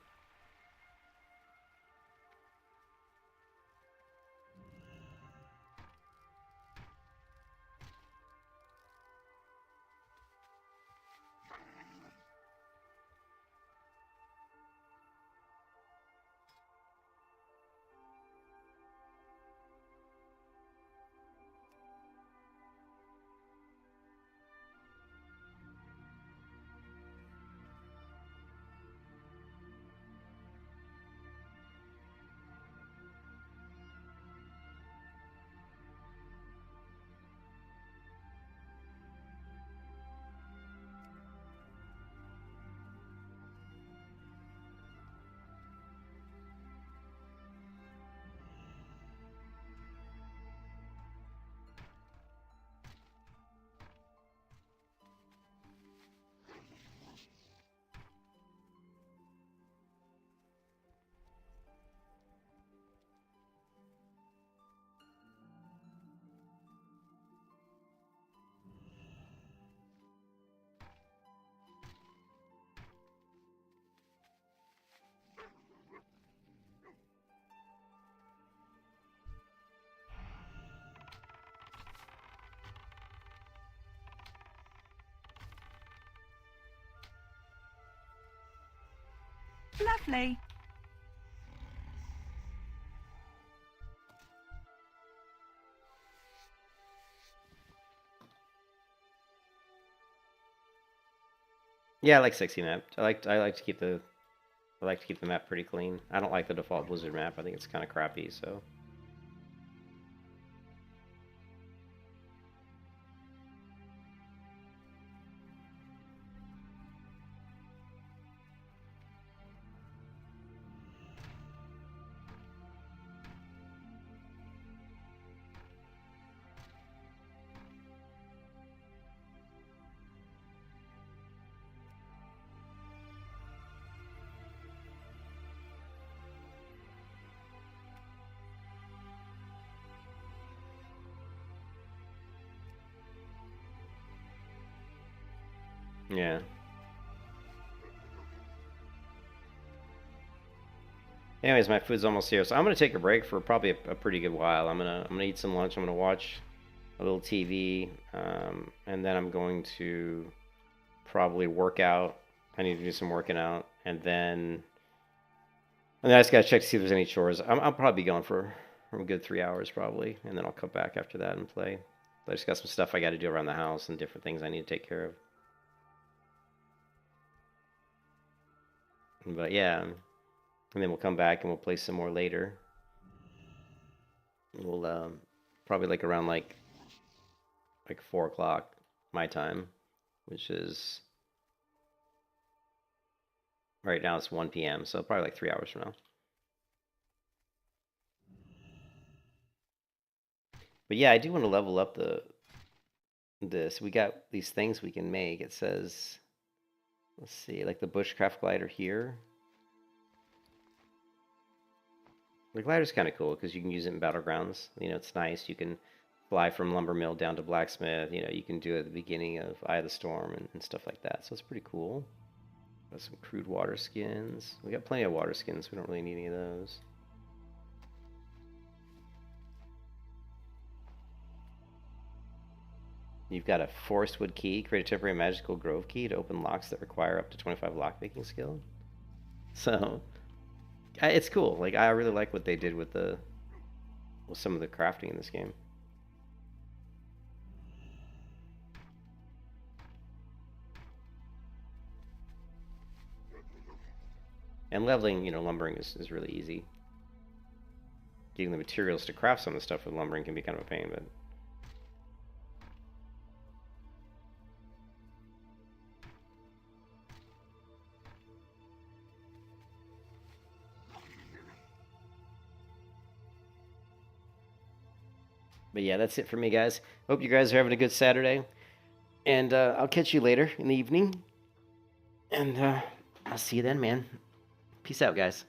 Lovely. Yeah, I like 60 map. I like to keep the map pretty clean. I don't like the default Blizzard map. I think it's kind of crappy, so. Yeah. Anyways, my food's almost here, so I'm gonna take a break for probably a pretty good while. I'm gonna eat some lunch. I'm gonna watch a little TV, and then I'm going to probably work out. I need to do some working out, and then I just gotta check to see if there's any chores. I'll probably be gone for a good 3 hours probably, and then I'll come back after that and play. But I just got some stuff I got to do around the house and different things I need to take care of. But yeah, and then we'll come back and we'll play some more later. We'll probably like around like 4 o'clock my time, which is right now it's 1 p.m. So probably like 3 hours from now. But yeah, I do want to level up this. We got these things we can make. It says, let's see, like the bushcraft glider here. The glider's kind of cool because you can use it in battlegrounds. You know, it's nice. You can fly from lumber mill down to blacksmith. You know, you can do it at the beginning of Eye of the Storm and stuff like that. So it's pretty cool. Got some crude water skins. We got plenty of water skins. We don't really need any of those. You've got a forestwood key. Create a temporary magical grove key to open locks that require up to 25 lockpicking skill. So it's cool. Like, I really like what they did with some of the crafting in this game. And leveling, you know, lumbering is really easy. Getting the materials to craft some of the stuff with lumbering can be kind of a pain, but yeah, that's it for me, guys. Hope you guys are having a good Saturday. And I'll catch you later in the evening. And I'll see you then, man. Peace out, guys.